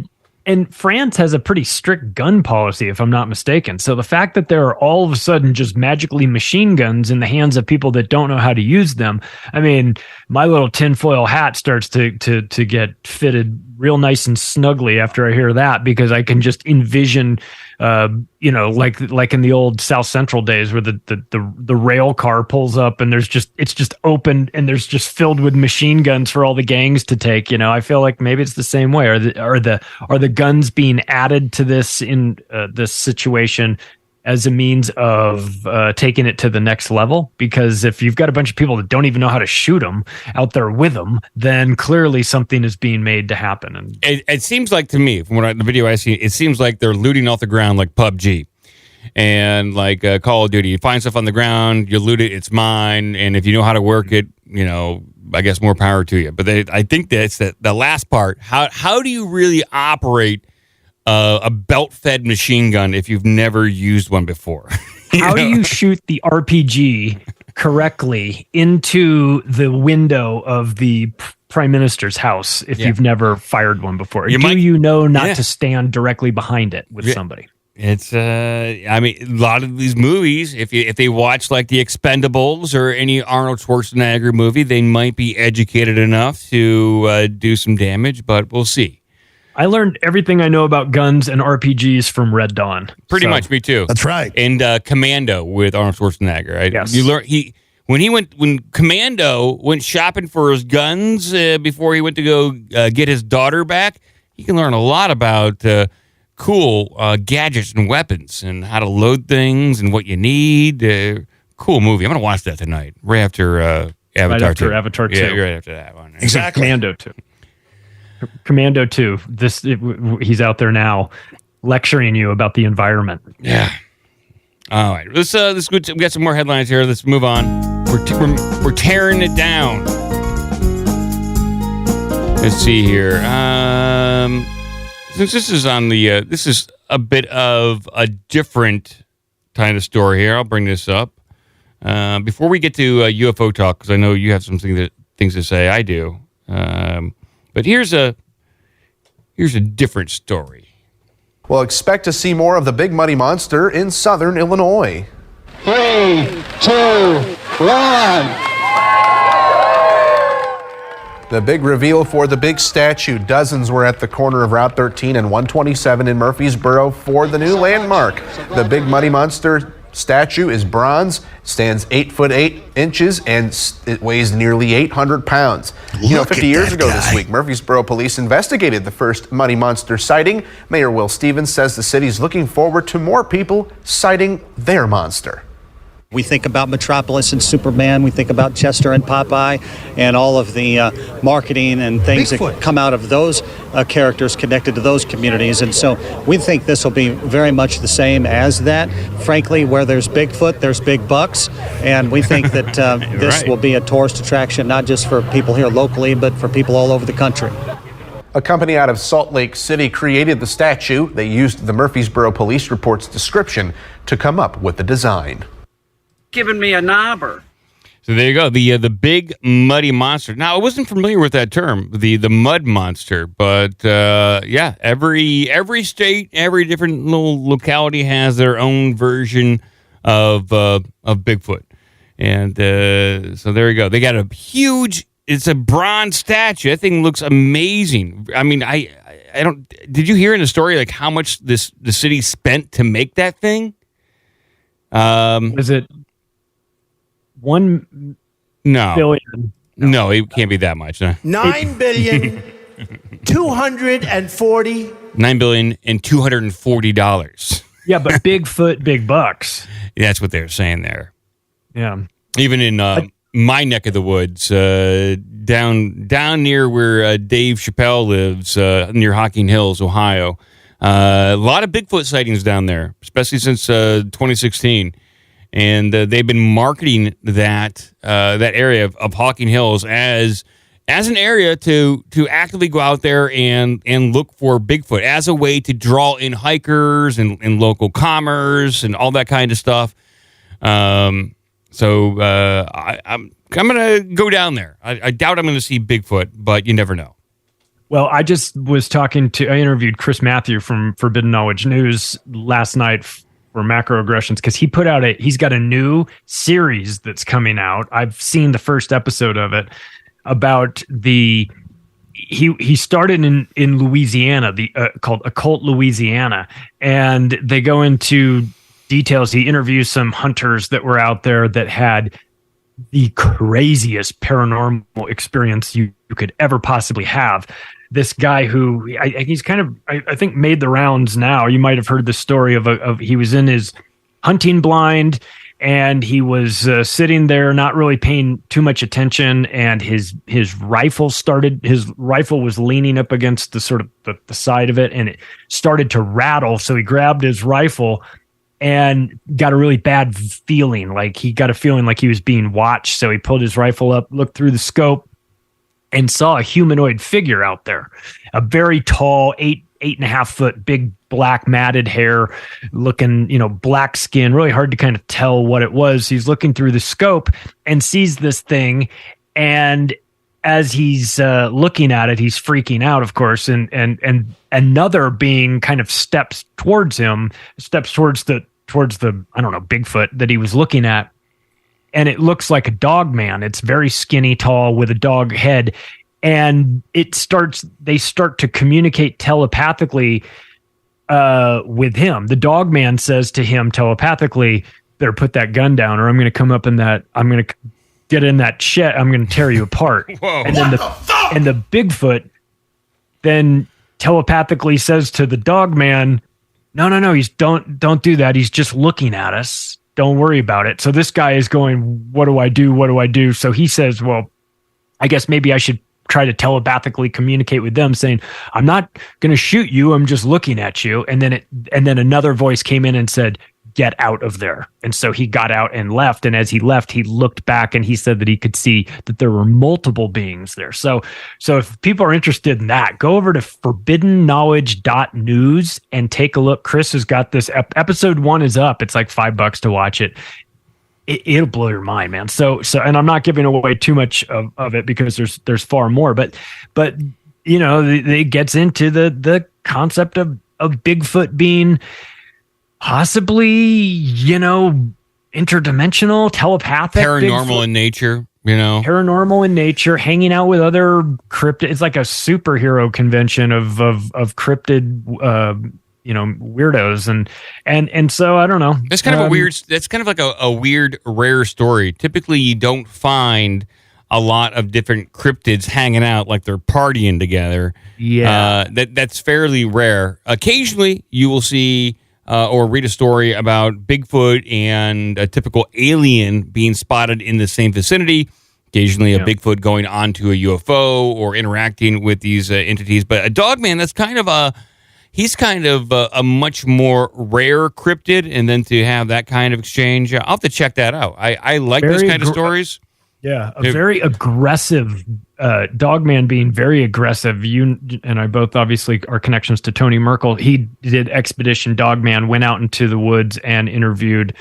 and France has a pretty strict gun policy, if I'm not mistaken. So the fact that there are all of a sudden just magically machine guns in the hands of people that don't know how to use them, I mean, my little tinfoil hat starts to get fitted real nice and snugly after I hear that, because I can just envision, like in the old South Central days where the rail car pulls up and it's just open and there's just filled with machine guns for all the gangs to take. I feel like maybe it's the same way. Are the guns being added to this in this situation as a means of taking it to the next level? Because if you've got a bunch of people that don't even know how to shoot them out there with them, then clearly something is being made to happen. And it seems like, to me, from the video I see, it seems like they're looting off the ground like PUBG and like Call of Duty. You find stuff on the ground, you loot it, it's mine, and if you know how to work it, I guess more power to you. But I think that's the last part. How do you really operate a belt-fed machine gun if you've never used one before? How do you shoot the RPG correctly into the window of the prime minister's house if you've never fired one before? You know not to stand directly behind it with somebody? It's I mean, a lot of these movies, if they watch like The Expendables or any Arnold Schwarzenegger movie, they might be educated enough to do some damage, but we'll see. I learned everything I know about guns and RPGs from Red Dawn. Pretty much, me too. That's right. And Commando with Arnold Schwarzenegger. Right? Yes. You learn when Commando went shopping for his guns before he went to go get his daughter back. You can learn a lot about cool gadgets and weapons and how to load things and what you need. Cool movie. I'm gonna watch that tonight, right after Avatar. Right after 2. Avatar 2. Yeah, right after that one. Exactly. Commando 2. He's out there now lecturing you about the environment. Yeah. All right. Let's we got some more headlines here. Let's move on. We're tearing it down. Let's see here. Since this is on the this is a bit of a different kind of story here, I'll bring this up. Before we get to UFO talk, because I know you have some things to say. I do. But here's a different story. Well, expect to see more of the Big Muddy Monster in southern Illinois. 3, 2, 1. The big reveal for the big statue. Dozens were at the corner of Route 13 and 127 in Murfreesboro for the new landmark. The Big Muddy Monster statue is bronze, stands 8 foot 8 inches, and it weighs nearly 800 pounds. 50 years ago this week, Murfreesboro police investigated the first money monster sighting. Mayor Will Stevens says the city's looking forward to more people sighting their monster. We think about Metropolis and Superman. We think about Chester and Popeye and all of the marketing and things that come out of those characters connected to those communities. And so we think this will be very much the same as that. Frankly, where there's Bigfoot, there's big bucks. And we think that this will be a tourist attraction, not just for people here locally, but for people all over the country. A company out of Salt Lake City created the statue. They used the Murfreesboro Police Report's description to come up with the design. Giving me a knobber. So there you go, the big muddy monster. Now, I wasn't familiar with that term, the mud monster, but every state, every different little locality has their own version of Bigfoot, and so there you go. They got a huge. It's a bronze statue. That thing looks amazing. I mean, I don't. Did you hear in the story like how much the city spent to make that thing? Is it? 1 billion. No, it can't be that much. No. 9 billion 240. $9,240,000,000. Yeah, but Bigfoot, big bucks. Yeah, that's what they're saying there. Yeah. Even in my neck of the woods, down near where Dave Chappelle lives, near Hocking Hills, Ohio, a lot of Bigfoot sightings down there, especially since 2016. And they've been marketing that area of Hocking Hills as an area to actively go out there and look for Bigfoot as a way to draw in hikers and local commerce and all that kind of stuff. I'm gonna go down there. I doubt I'm gonna see Bigfoot, but you never know. Well, I just was I interviewed Chris Matthew from Forbidden Knowledge News last night for Macroaggressions, because he's got a new series that's coming out. I've seen the first episode of it about he started in Louisiana, called Occult Louisiana, and they go into details. He interviews some hunters that were out there that had the craziest paranormal experience you could ever possibly have. This guy who he's kind of, I think, made the rounds now. You might have heard the story of he was in his hunting blind and he was sitting there not really paying too much attention, and his rifle was leaning up against the sort of the side of it, and it started to rattle. So he grabbed his rifle and got a really bad feeling, like he got a feeling like he was being watched. So he pulled his rifle up, looked through the scope, and saw a humanoid figure out there, a very tall, 8.5 foot, big black matted hair, looking, black skin, really hard to kind of tell what it was. He's looking through the scope and sees this thing, and as he's looking at it, he's freaking out, of course, and another being kind of steps towards the I don't know, Bigfoot that he was looking at. And it looks like a dog man. It's very skinny, tall, with a dog head. And they start to communicate telepathically with him. The dog man says to him telepathically, better put that gun down or I'm going to come up I'm going to get in that shed. I'm going to tear you apart. Whoa. And then the Bigfoot then telepathically says to the dog man, no, don't do that. He's just looking at us. Don't worry about it. So this guy is going, what do I do? What do I do? So he says, well, I guess maybe I should try to telepathically communicate with them, saying, I'm not going to shoot you. I'm just looking at you. And then another voice came in and said, get out of there. And so he got out and left. And as he left, he looked back and he said that he could see that there were multiple beings there. So if people are interested in that, go over to forbiddenknowledge.news and take a look. Chris has got this. Episode 1 is up. It's like $5 to watch it. It'll blow your mind, man. So, and I'm not giving away too much of it because there's far more, but it gets into the concept of Bigfoot being possibly, interdimensional, telepathic, paranormal Bigfoot, in nature, paranormal in nature, hanging out with other cryptid. It's like a superhero convention of cryptid weirdos, and so I don't know. That's kind of a weird. That's kind of like a weird, rare story. Typically, you don't find a lot of different cryptids hanging out like they're partying together. Yeah, that's fairly rare. Occasionally, you will see or read a story about Bigfoot and a typical alien being spotted in the same vicinity. Occasionally, a Bigfoot going onto a UFO or interacting with these entities. But a dogman, that's kind of a much more rare cryptid. And then to have that kind of exchange, I'll have to check that out. I like those kind of stories. Yeah, very aggressive dogman, being very aggressive. You and I both obviously are connections to Tony Merkel. He did Expedition Dogman, went out into the woods and interviewed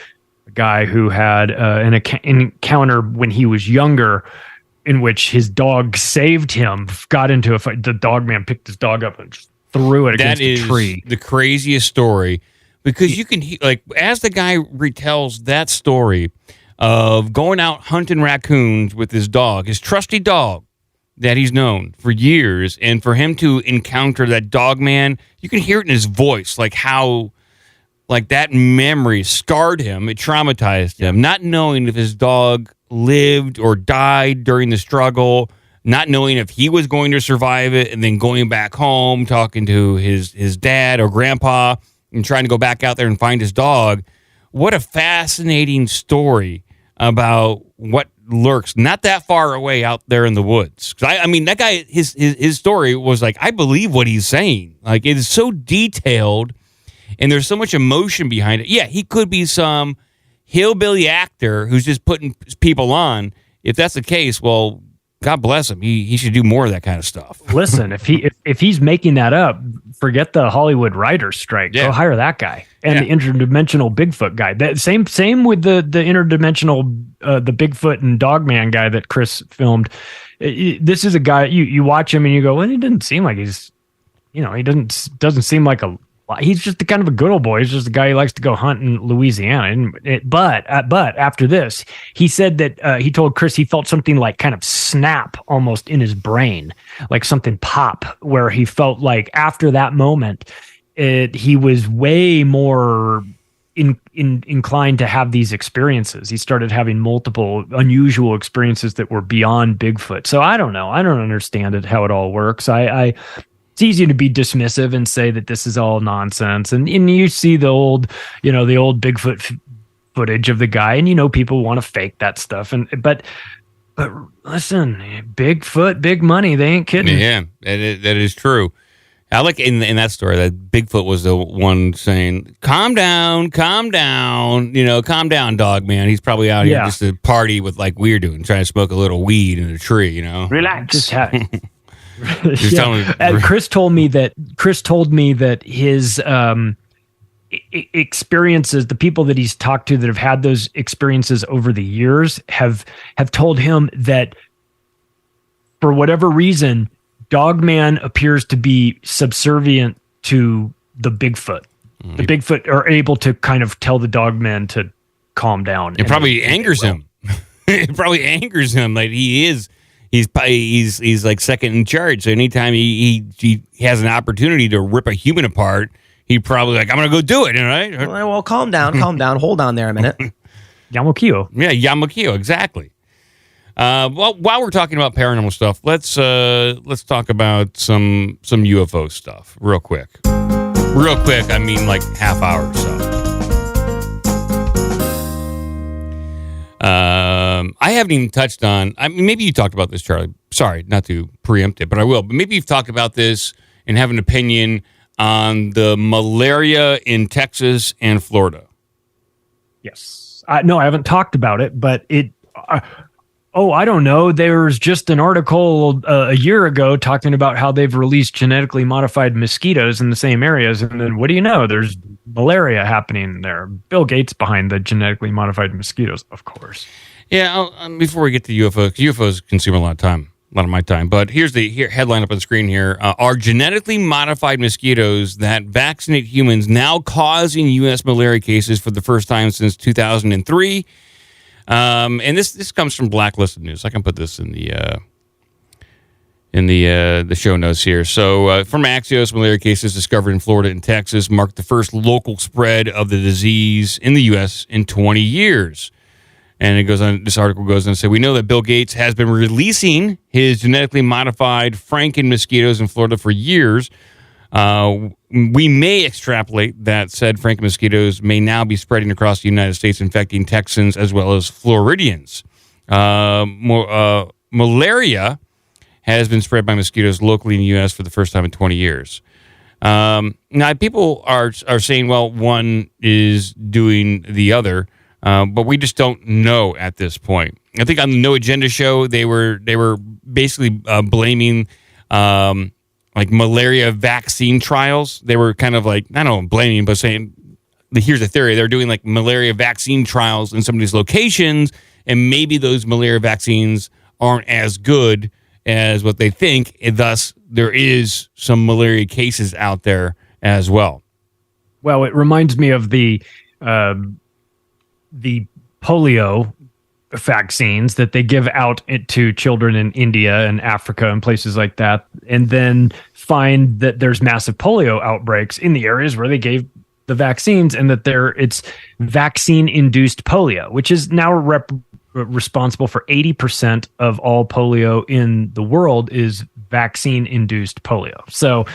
a guy who had an encounter when he was younger, in which his dog saved him. Got into a fight. The dogman picked his dog up and just threw it against a tree. That is the craziest story, because you can as the guy retells that story of going out hunting raccoons with his dog, his trusty dog that he's known for years, and for him to encounter that dog man, you can hear it in his voice, like how that memory scarred him, it traumatized him, not knowing if his dog lived or died during the struggle, not knowing if he was going to survive it, and then going back home, talking to his dad or grandpa, and trying to go back out there and find his dog. What a fascinating story about what lurks not that far away out there in the woods. I mean, that guy, his story was like, I believe what he's saying. Like, it is so detailed, and there's so much emotion behind it. Yeah, he could be some hillbilly actor who's just putting people on. If that's the case, well, God bless him. He should do more of that kind of stuff. Listen, if he's making that up, forget the Hollywood writers' strike. Yeah. Go hire that guy and the interdimensional Bigfoot guy. That same with the interdimensional the Bigfoot and Dogman guy that Chris filmed. This is a guy you watch him and you go, well, he doesn't seem like he's, he doesn't seem like he's just the kind of a good old boy. He's just a guy who likes to go hunt in Louisiana. But after this, he said that he told Chris he felt something like kind of snap almost in his brain, like something pop, where he felt like after that moment, he was way more inclined to have these experiences. He started having multiple unusual experiences that were beyond Bigfoot. So I don't know. I don't understand how it all works. It's easy to be dismissive and say that this is all nonsense. And you see the old Bigfoot footage of the guy, and people want to fake that stuff. But listen, Bigfoot, big money. They ain't kidding. Yeah, that is true. I like in that story that Bigfoot was the one saying, calm down, calm down, dog man. He's probably out here just to party with like we're doing, trying to smoke a little weed in a tree, Relax. And Chris told me that his experiences, the people that he's talked to that have had those experiences over the years have told him that for whatever reason, Dogman appears to be subservient to the Bigfoot. The Bigfoot are able to kind of tell the Dogman to calm down. It probably angers him. It probably angers him. Like he's like second in charge. So anytime he has an opportunity to rip a human apart, he probably like, I'm going to go do it. Right? Well, calm down. Hold on there a minute. Yamakio. Yeah, Yamakio. Exactly. Well, while we're talking about paranormal stuff, let's talk about some UFO stuff real quick. Real quick, I mean like half hour or so. I haven't even touched on. I mean, maybe you talked about this, Charlie. Sorry, not to preempt it, but I will. But maybe you've talked about this and have an opinion on the malaria in Texas and Florida. Yes. No, I haven't talked about it, but it. I don't know. There's just an article a year ago talking about how they've released genetically modified mosquitoes in the same areas. And then what do you know? There's malaria happening there. Bill Gates behind the genetically modified mosquitoes, of course. Yeah, before we get to UFOs consume a lot of my time. But here's the headline up on the screen here. Are genetically modified mosquitoes that vaccinate humans now causing U.S. malaria cases for the first time since 2003? And this comes from Blacklisted News. I can put this in the in the show notes here. So from Axios, malaria cases discovered in Florida and Texas marked the first local spread of the disease in the U.S. in 20 years. And it goes on. This article goes on to say, we know that Bill Gates has been releasing his genetically modified Franken mosquitoes in Florida for years. We may extrapolate that said Franken mosquitoes may now be spreading across the United States, infecting Texans as well as Floridians. Malaria has been spread by mosquitoes locally in the U.S. for the first time in 20 years. Now, people are saying, well, one is doing the other, but we just don't know at this point. I think on the No Agenda show, they were basically blaming like malaria vaccine trials. They were kind of like, I don't know, blaming, but saying, here's a theory. They're doing like malaria vaccine trials in some of these locations, and maybe those malaria vaccines aren't as good as what they think, and thus there is some malaria cases out there as well. Well, it reminds me of the polio vaccines that they give out to children in India and Africa and places like that, and then find that there's massive polio outbreaks in the areas where they gave the vaccines, and that it's vaccine-induced polio, which is now responsible for 80% of all polio in the world is vaccine-induced polio. So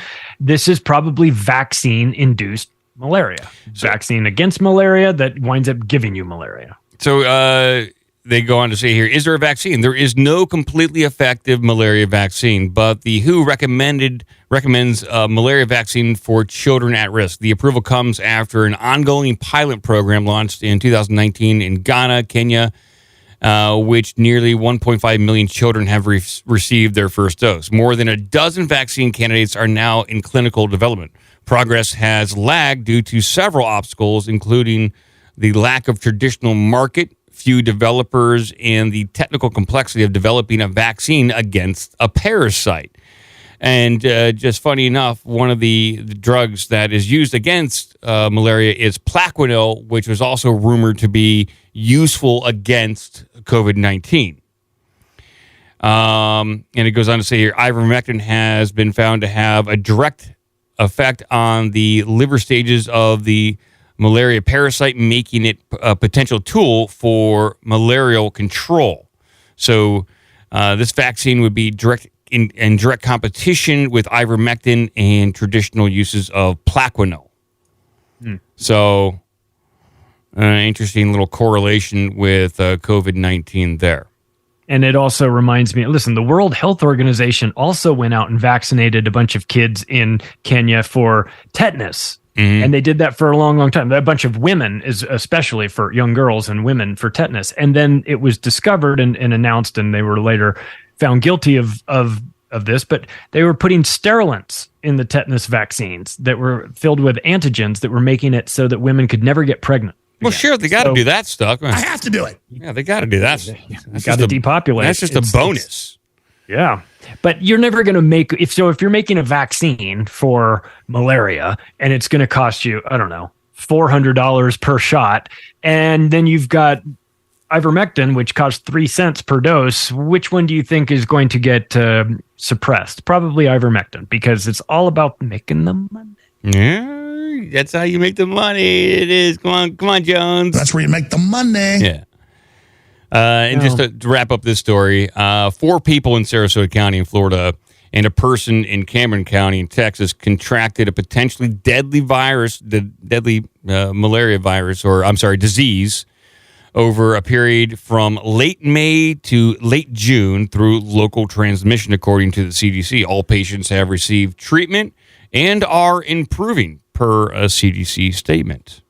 this is probably vaccine-induced malaria. Vaccine against malaria that winds up giving you malaria. So they go on to say here, is there a vaccine? There is no completely effective malaria vaccine, but the WHO recommends a malaria vaccine for children at risk. The approval comes after an ongoing pilot program launched in 2019 in Ghana, Kenya, which nearly 1.5 million children have received their first dose. More than a dozen vaccine candidates are now in clinical development. Progress has lagged due to several obstacles, including the lack of traditional market, few developers, and the technical complexity of developing a vaccine against a parasite. And just funny enough, one of the drugs that is used against malaria is Plaquenil, which was also rumored to be useful against COVID-19. And it goes on to say here, ivermectin has been found to have a direct effect on the liver stages of the malaria parasite, making it a potential tool for malarial control. So this vaccine would be in direct competition with ivermectin and traditional uses of Plaquenil. So interesting little correlation with COVID-19 there. And it also reminds me, listen, the World Health Organization also went out and vaccinated a bunch of kids in Kenya for tetanus. Mm-hmm. And they did that for a long, long time. A bunch of women, especially for young girls and women, for tetanus. And then it was discovered and announced, and they were later found guilty of this, but they were putting sterilants in the tetanus vaccines that were filled with antigens that were making it so that women could never get pregnant. Well, sure, they got to do that stuff. I have to do it. Yeah, they got to do that. Got to depopulate. That's just a bonus. Yeah. But you're never going to make, if you're making a vaccine for malaria and it's going to cost you, I don't know, $400 per shot, and then you've got ivermectin, which costs 3 cents per dose, which one do you think is going to get suppressed? Probably ivermectin, because it's all about making the money. Yeah. That's how you make the money. It is. Come on, Jones. That's where you make the money. Yeah. And just to wrap up this story, 4 people in Sarasota County in Florida and a person in Cameron County in Texas contracted a potentially deadly virus, the deadly malaria virus, disease, over a period from late May to late June through local transmission, according to the CDC. All patients have received treatment and are improving, per a CDC statement.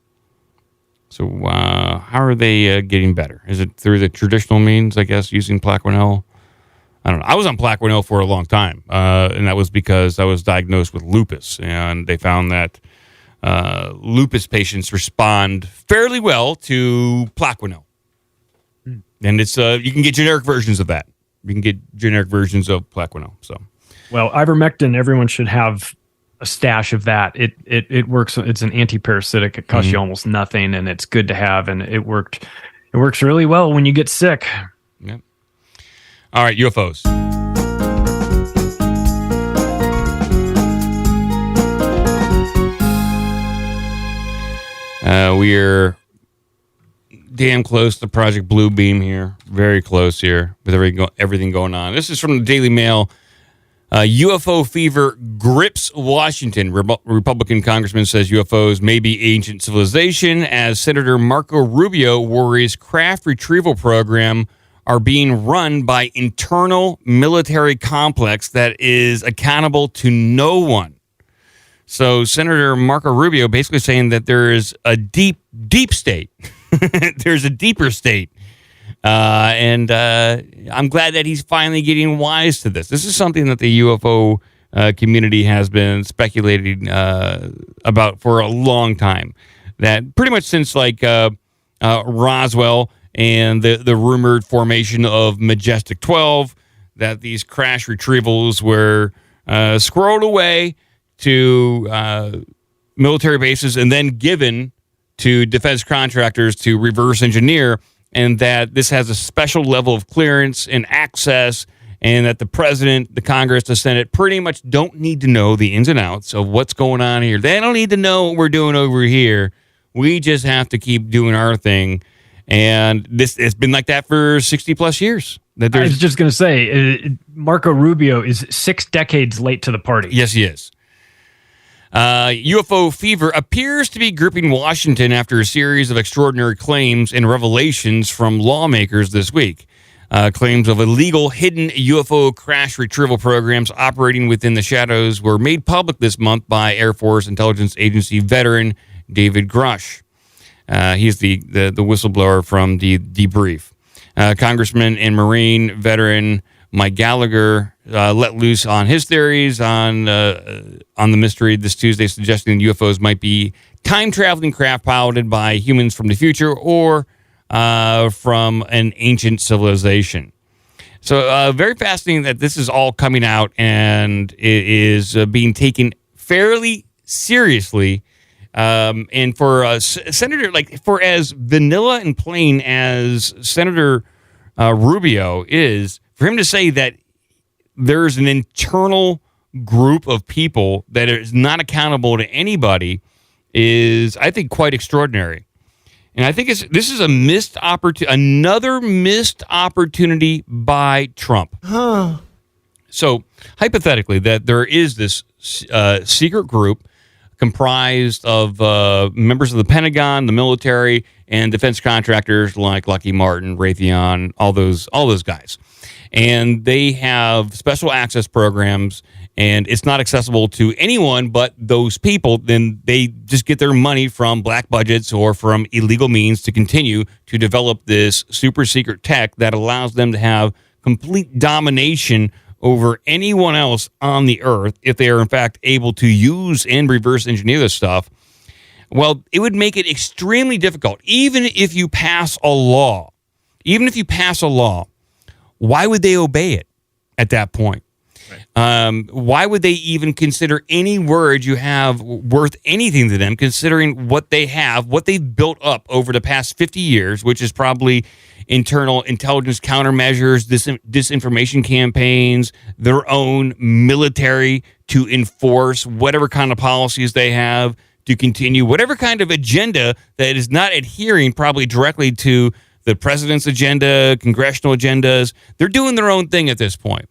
So how are they getting better? Is it through the traditional means, I guess, using Plaquenil? I don't know. I was on Plaquenil for a long time, and that was because I was diagnosed with lupus, and they found that lupus patients respond fairly well to Plaquenil. And it's you can get generic versions of that. You can get generic versions of Plaquenil. So, well, ivermectin, everyone should have a stash of that. It works. It's an anti-parasitic. It costs you almost nothing, and it's good to have. And it works really well when you get sick. Yeah. All right, UFOs. We're damn close to Project Blue Beam here. Very close here with everything going on. This is from the Daily Mail. UFO fever grips Washington. Republican congressman says UFOs may be ancient civilization as Senator Marco Rubio worries craft retrieval program are being run by internal military complex that is accountable to no one. So Senator Marco Rubio basically saying that there is a deep state. There's a deeper state. And I'm glad that he's finally getting wise to this. This is something that the UFO community has been speculating about for a long time. That pretty much since like Roswell and the rumored formation of Majestic 12, that these crash retrievals were squirreled away to military bases and then given to defense contractors to reverse engineer, and that this has a special level of clearance and access, and that the president, the Congress, the Senate pretty much don't need to know the ins and outs of what's going on here. They don't need to know what we're doing over here. We just have to keep doing our thing. And it's been like that for 60 plus years. I was just going to say, Marco Rubio is 6 decades late to the party. Yes, he is. UFO fever appears to be gripping Washington after a series of extraordinary claims and revelations from lawmakers this week. Claims of illegal hidden UFO crash retrieval programs operating within the shadows were made public this month by Air Force Intelligence Agency veteran David Grush. He's the whistleblower from the debrief. Congressman and Marine veteran Mike Gallagher let loose on his theories on the mystery this Tuesday, suggesting UFOs might be time-traveling craft piloted by humans from the future or from an ancient civilization. So very fascinating that this is all coming out and it is being taken fairly seriously. And for a senator, like for as vanilla and plain as Senator Rubio is, for him to say that there's an internal group of people that is not accountable to anybody is, I think, quite extraordinary. And I think this is a missed opportunity, another missed opportunity by Trump. So hypothetically, that there is this secret group comprised of members of the Pentagon, the military, and defense contractors like Lockheed Martin, Raytheon, all those guys. And they have special access programs, and it's not accessible to anyone but those people. Then they just get their money from black budgets or from illegal means to continue to develop this super secret tech that allows them to have complete domination over anyone else on the earth if they are in fact able to use and reverse engineer this stuff. Well, it would make it extremely difficult, even if you pass a law. Why would they obey it at that point? Right. Why would they even consider any word you have worth anything to them, considering what they have, what they've built up over the past 50 years, which is probably internal intelligence countermeasures, disinformation campaigns, their own military to enforce whatever kind of policies they have, to continue whatever kind of agenda that is not adhering probably directly to the president's agenda, congressional agendas. They're doing their own thing at this point.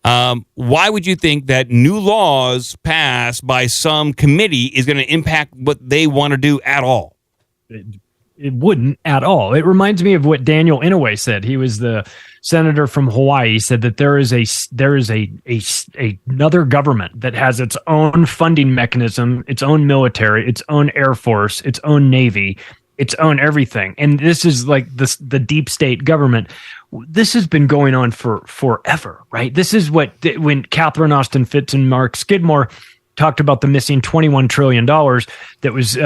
Why would you think that new laws passed by some committee is going to impact what they want to do at all? It wouldn't at all. It reminds me of what Daniel Inouye said. He was the senator from Hawaii. He said that there is another government that has its own funding mechanism, its own military, its own Air Force, its own Navy, its own everything. And this is like the deep state government. This has been going on for forever, right? This is when Catherine Austin Fitts and Mark Skidmore talked about the missing $21 trillion that was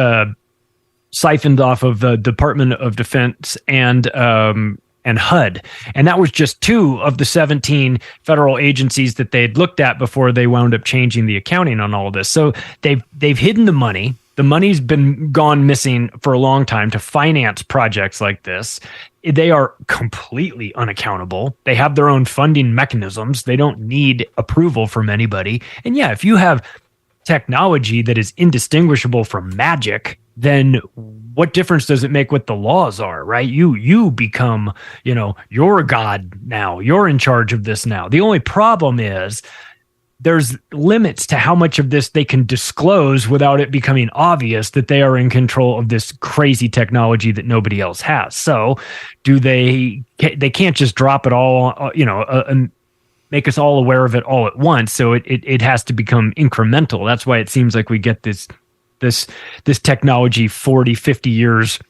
siphoned off of the Department of Defense and HUD. And that was just 2 of the 17 federal agencies that they'd looked at before they wound up changing the accounting on all of this. So they've hidden the money. The money's been gone missing for a long time to finance projects like this. They are completely unaccountable. They have their own funding mechanisms. They don't need approval from anybody. And yeah, if you have technology that is indistinguishable from magic, then what difference does it make what the laws are, right? You become, you're a god now. You're in charge of this now. The only problem is there's limits to how much of this they can disclose without it becoming obvious that they are in control of this crazy technology that nobody else has. So they can't just drop it all, and make us all aware of it all at once. So it has to become incremental. That's why it seems like we get this technology 40, 50 years,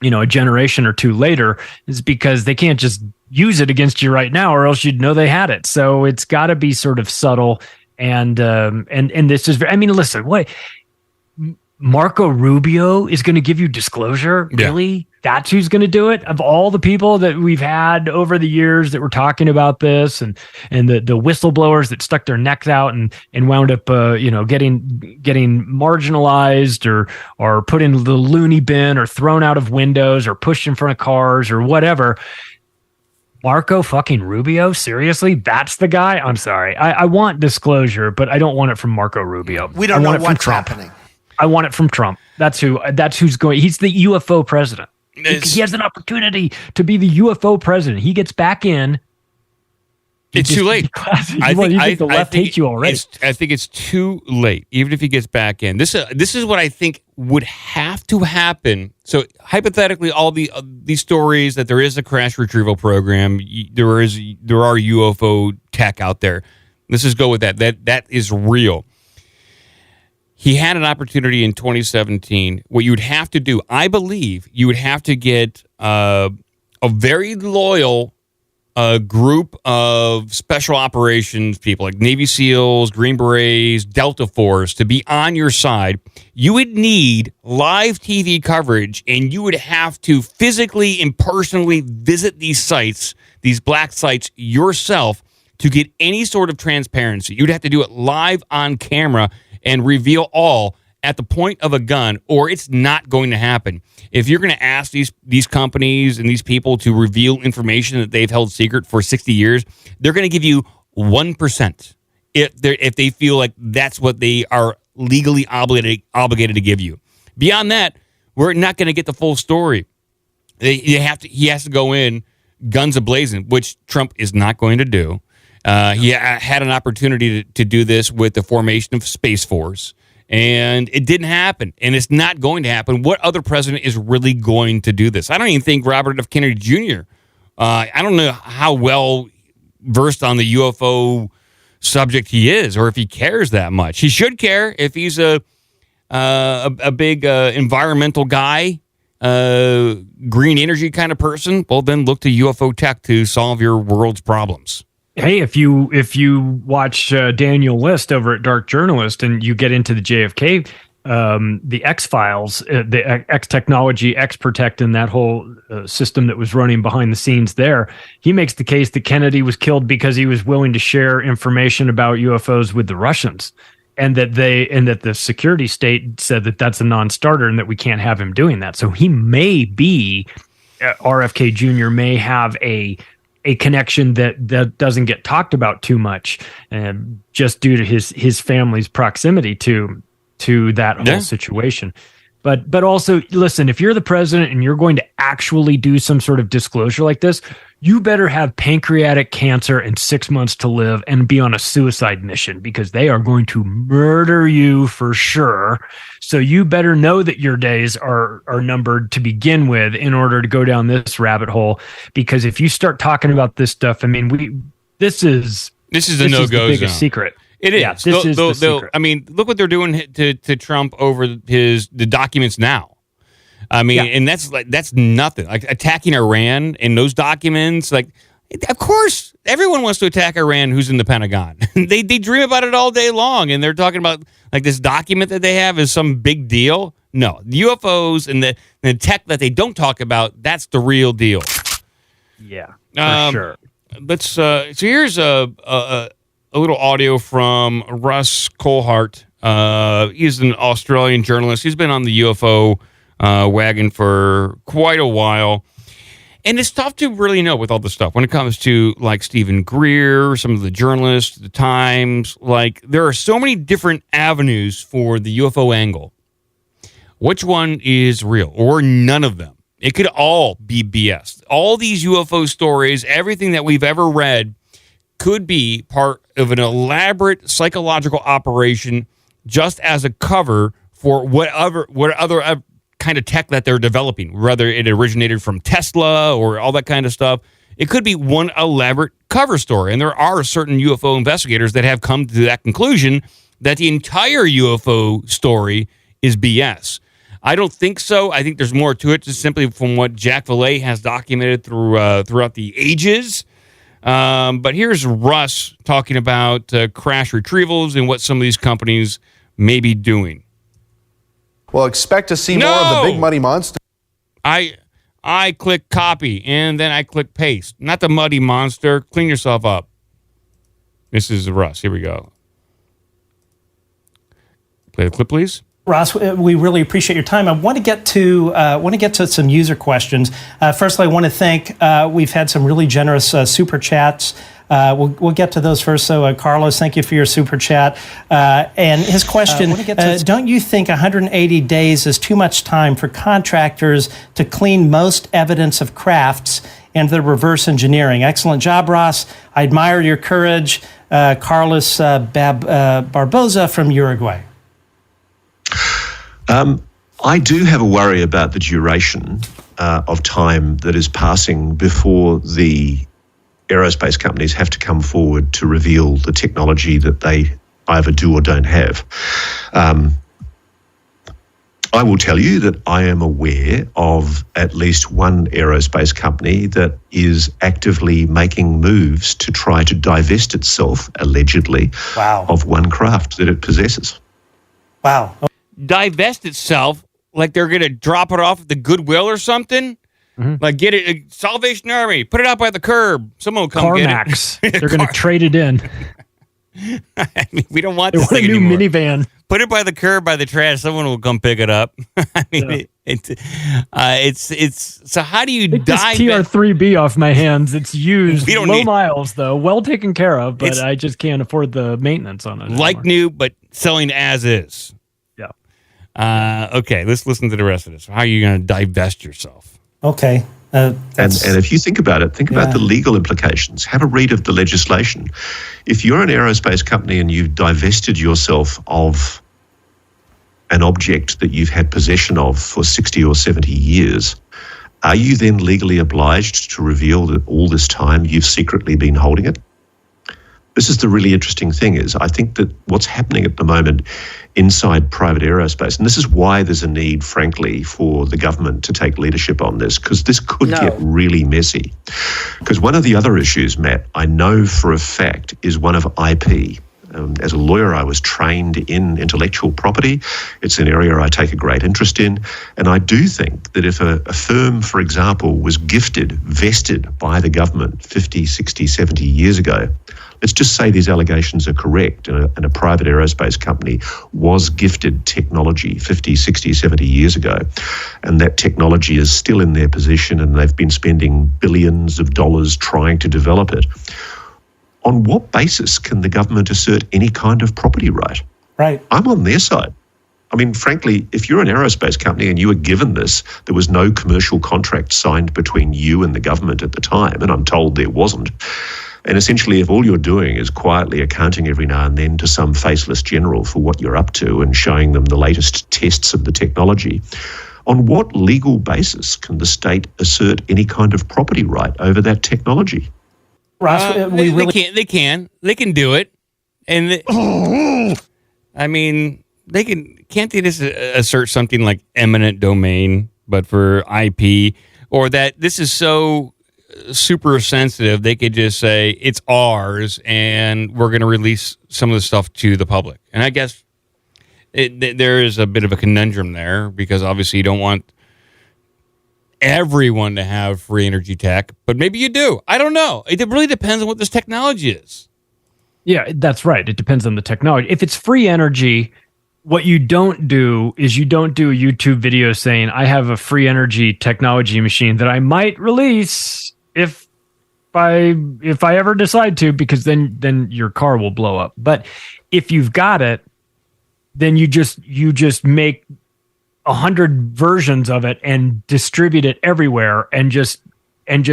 a generation or two later, is because they can't just use it against you right now, or else you'd know they had it. So it's got to be sort of subtle. And this is, listen, what Marco Rubio is going to give you disclosure? Really? That's who's going to do it? Of all the people that we've had over the years that were talking about this, and the whistleblowers that stuck their necks out and wound up getting marginalized or put in the loony bin or thrown out of windows or pushed in front of cars or whatever. Marco fucking Rubio? Seriously? That's the guy? I'm sorry. I want disclosure, but I don't want it from Marco Rubio. We don't know what's happening. I want it from Trump. That's who's going. He's the UFO president. He has an opportunity to be the UFO president. He gets back in. It's too late. I think the left hates you already. I think it's too late, even if he gets back in. This is what I think would have to happen. So hypothetically, all these stories that there is a crash retrieval program, there are UFO tech out there. Let's just go with that. That is real. He had an opportunity in 2017. What you would have to do, I believe, you would have to get a very loyal group of special operations people like Navy SEALs, Green Berets, Delta Force to be on your side. You would need live TV coverage, and you would have to physically and personally visit these sites, these black sites yourself, to get any sort of transparency. You'd have to do it live on camera and reveal all at the point of a gun, or it's not going to happen. If you're going to ask these companies and these people to reveal information that they've held secret for 60 years, they're going to give you 1% if they feel like that's what they are legally obligated to give you. Beyond that, we're not going to get the full story. He has to go in guns a-blazing, which Trump is not going to do. He had an opportunity to do this with the formation of Space Force, and it didn't happen, and it's not going to happen. What other president is really going to do this? I don't even think Robert F. Kennedy Jr. I don't know how well versed on the UFO subject he is, or if he cares that much. He should care if he's a big environmental guy, green energy kind of person. Well, then look to UFO tech to solve your world's problems. Hey, if you watch Daniel List over at Dark Journalist and you get into the JFK, the X-Files, the X technology, X Protect, and that whole system that was running behind the scenes there, he makes the case that Kennedy was killed because he was willing to share information about UFOs with the Russians, and that the security state said that that's a non-starter and that we can't have him doing that. So he may be RFK Jr. may have a connection that doesn't get talked about too much, just due to his family's proximity to that whole situation. But also, listen, if you're the president and you're going to actually do some sort of disclosure like this, you better have pancreatic cancer and 6 months to live and be on a suicide mission, because they are going to murder you for sure. So you better know that your days are numbered to begin with in order to go down this rabbit hole. Because if you start talking about this stuff, I mean, this is the no-go biggest zone. Secret. It is. Yeah, this is the secret. I mean, look what they're doing to Trump over the documents now. I mean, and that's nothing. Like attacking Iran and those documents, like, of course, everyone wants to attack Iran who's in the Pentagon. they dream about it all day long, and they're talking about like this document that they have is some big deal. No, the UFOs and the tech that they don't talk about, that's the real deal. Yeah, for sure. So here's a little audio from Russ Coulhart. He's an Australian journalist. He's been on the UFO wagon for quite a while. And it's tough to really know with all the stuff when it comes to like Stephen Greer, some of the journalists, the Times. Like there are so many different avenues for the UFO angle. Which one is real, or none of them? It could all be BS. All these UFO stories, everything that we've ever read, could be part of an elaborate psychological operation just as a cover for what other kind of tech that they're developing, whether it originated from Tesla or all that kind of stuff. It could be one elaborate cover story. And there are certain UFO investigators that have come to that conclusion that the entire UFO story is BS. I don't think so. I think there's more to it, just simply from what Jack Valet has documented throughout the ages. But here's Russ talking about crash retrievals and what some of these companies may be doing. Well, expect to see more of the big money monster. I click copy, and then I click paste. Not the muddy monster. Clean yourself up. This is Russ. Here we go. Play the clip, please. Ross, we really appreciate your time. I want to get to some user questions. Firstly, I want to thank. We've had some really generous super chats. We'll get to those first. So, Carlos, thank you for your super chat. And his question: don't you think 180 days is too much time for contractors to clean most evidence of crafts and the reverse engineering? Excellent job, Ross. I admire your courage. Carlos Barboza from Uruguay. I do have a worry about the duration of time that is passing before the aerospace companies have to come forward to reveal the technology that they either do or don't have. I will tell you that I am aware of at least one aerospace company that is actively making moves to try to divest itself, allegedly, of one craft that it possesses. Wow. Divest itself, like they're going to drop it off at the Goodwill or something? Mm-hmm. Like get it, Salvation Army, put it out by the curb. Someone will come CarMax. get it. They're going to trade it in. I mean, we don't want they this want thing a new anymore. minivan. Put it by the curb, by the trash. Someone will come pick it up. I mean, it's so how do you Take dive? this TR3B off my hands. It's used, We don't low need- miles though, well taken care of, but It's- I just can't afford the maintenance on it. Like new, but selling as is. Yeah. Okay, let's listen to the rest of this. How are you going to divest yourself? Okay. And if you think about it, think about the legal implications. Have a read of the legislation. If you're an aerospace company and you've divested yourself of an object that you've had possession of for 60 or 70 years, are you then legally obliged to reveal that all this time you've secretly been holding it? This is the really interesting thing is I think that what's happening at the moment inside private aerospace, and this is why there's a need, frankly, for the government to take leadership on this, because this could get really messy. Because one of the other issues, Matt, I know for a fact is one of IP. As a lawyer, I was trained in intellectual property. It's an area I take a great interest in. And I do think that if a firm, for example, was vested by the government 50, 60, 70 years ago, let's just say these allegations are correct and a private aerospace company was gifted technology 50, 60, 70 years ago, and that technology is still in their possession and they've been spending billions of dollars trying to develop it. On what basis can the government assert any kind of property right? Right. I'm on their side. I mean, frankly, if you're an aerospace company and you were given this, there was no commercial contract signed between you and the government at the time, and I'm told there wasn't. And essentially, if all you're doing is quietly accounting every now and then to some faceless general for what you're up to and showing them the latest tests of the technology, on what legal basis can the state assert any kind of property right over that technology? Ross, they can do it, and I mean can't they just assert something like eminent domain, but for IP, or that this is so super sensitive they could just say it's ours and we're going to release some of the stuff to the public. And I guess there is a bit of a conundrum there, because obviously you don't want everyone to have free energy tech, but maybe you do. I don't know. It really depends on what this technology is. Yeah, that's right. It depends on the technology. If it's free energy, what you don't do is you don't do a YouTube video saying, I have a free energy technology machine that I might release if I ever decide to, because then your car will blow up. But if you've got it, then you just make 100 versions of it and distribute it everywhere and just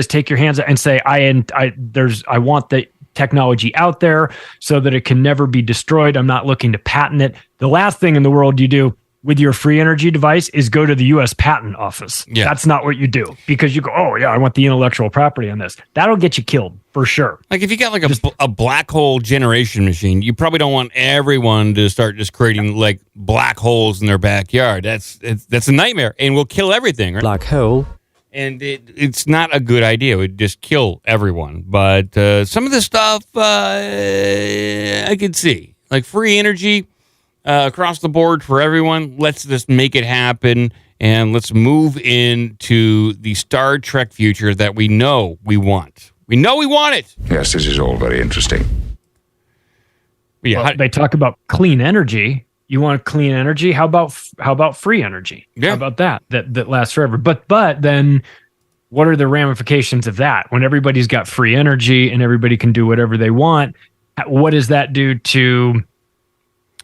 take your hands out and say, I want the technology out there so that it can never be destroyed. I'm not looking to patent it. The last thing in the world you do with your free energy device is go to the U.S. Patent Office. Yeah. That's not what you do, because you go, oh yeah, I want the intellectual property on this. That'll get you killed for sure. Like if you got like a black hole generation machine, you probably don't want everyone to start just creating like black holes in their backyard. That's a nightmare and will kill everything. Right? Black hole. And it's not a good idea. It would just kill everyone. But some of the stuff I could see, like free energy. Across the board for everyone. Let's just make it happen, and let's move into the Star Trek future that we know we want. We know we want it. Yes, this is all very interesting. Yeah, well, they talk about clean energy. You want clean energy? How about free energy? Yeah. How about that lasts forever? But then what are the ramifications of that? When everybody's got free energy and everybody can do whatever they want, what does that do to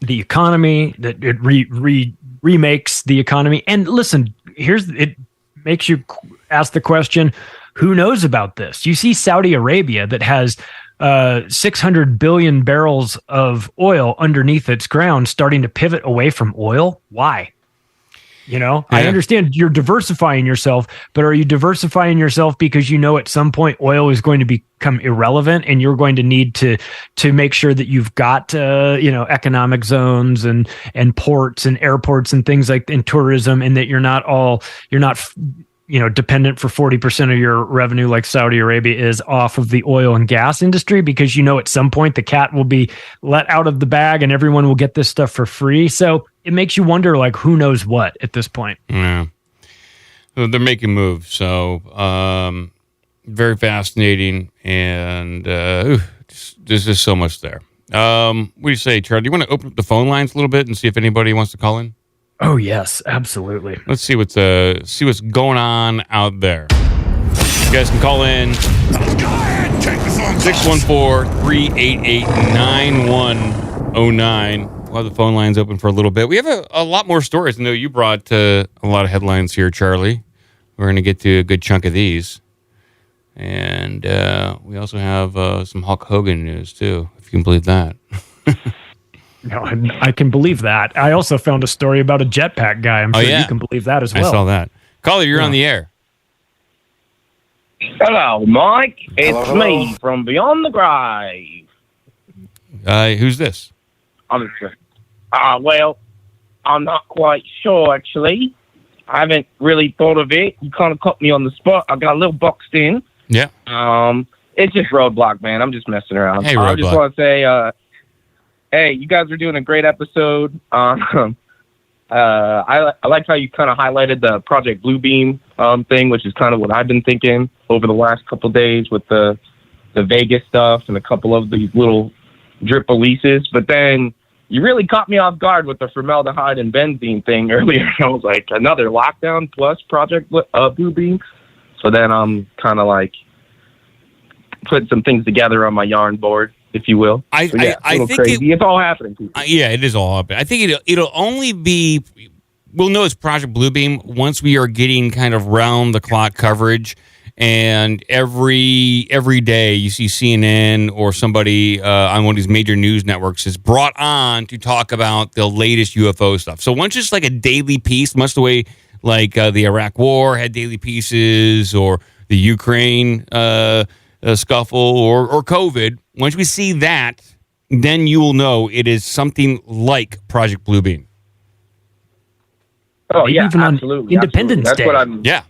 the economy? That it remakes the economy? And listen, it makes you ask the question, who knows about this? You see Saudi Arabia that has 600 billion barrels of oil underneath its ground starting to pivot away from oil. Why? I understand you're diversifying yourself, but are you diversifying yourself because you know at some point oil is going to become irrelevant and you're going to need to make sure that you've got economic zones and ports and airports and things like in tourism, and that you're not dependent for 40% of your revenue like Saudi Arabia is off of the oil and gas industry, because at some point the cat will be let out of the bag and everyone will get this stuff for free. So it makes you wonder, like, who knows what at this point. Yeah. Well, they're making moves. So very fascinating. And there's just so much there. What do you say, Charlie? Do you want to open up the phone lines a little bit and see if anybody wants to call in? Oh, yes, absolutely. Let's see what's going on out there. You guys can call in. Go ahead, take the phone. 614-388-9109. We'll have the phone lines open for a little bit. We have a lot more stories. I know you brought a lot of headlines here, Charlie. We're going to get to a good chunk of these. And we also have some Hulk Hogan news, too, if you can believe that. No, I can believe that. I also found a story about a jetpack guy. I'm sure you can believe that as well. I saw that. Caller, you're on the air. Hello, Mike. It's me from Beyond the Grave. Who's this? Well, I'm not quite sure, actually. I haven't really thought of it. You kind of caught me on the spot. I got a little boxed in. Yeah. It's just Roadblock, man. I'm just messing around. Hey, Roadblock. I just want to say, hey, you guys are doing a great episode. I like how you kind of highlighted the Project Bluebeam thing, which is kind of what I've been thinking over the last couple of days with the Vegas stuff and a couple of these little drip releases. But then you really caught me off guard with the formaldehyde and benzene thing earlier. I was like, another lockdown plus Project Bluebeam. So then I'm kind of like putting some things together on my yarn board, if you will. I think it's all happening. Yeah, it is all happening. I think it'll only be, we'll know it's Project Bluebeam once we are getting kind of round the clock coverage, and every day you see CNN or somebody on one of these major news networks is brought on to talk about the latest UFO stuff. So once it's like a daily piece, much the way like the Iraq War had daily pieces, or the Ukraine scuffle, or COVID, once we see that, then you will know it is something like Project Bluebeam. Oh, yeah, even absolutely. Independence Day. That's what I'm... Yeah.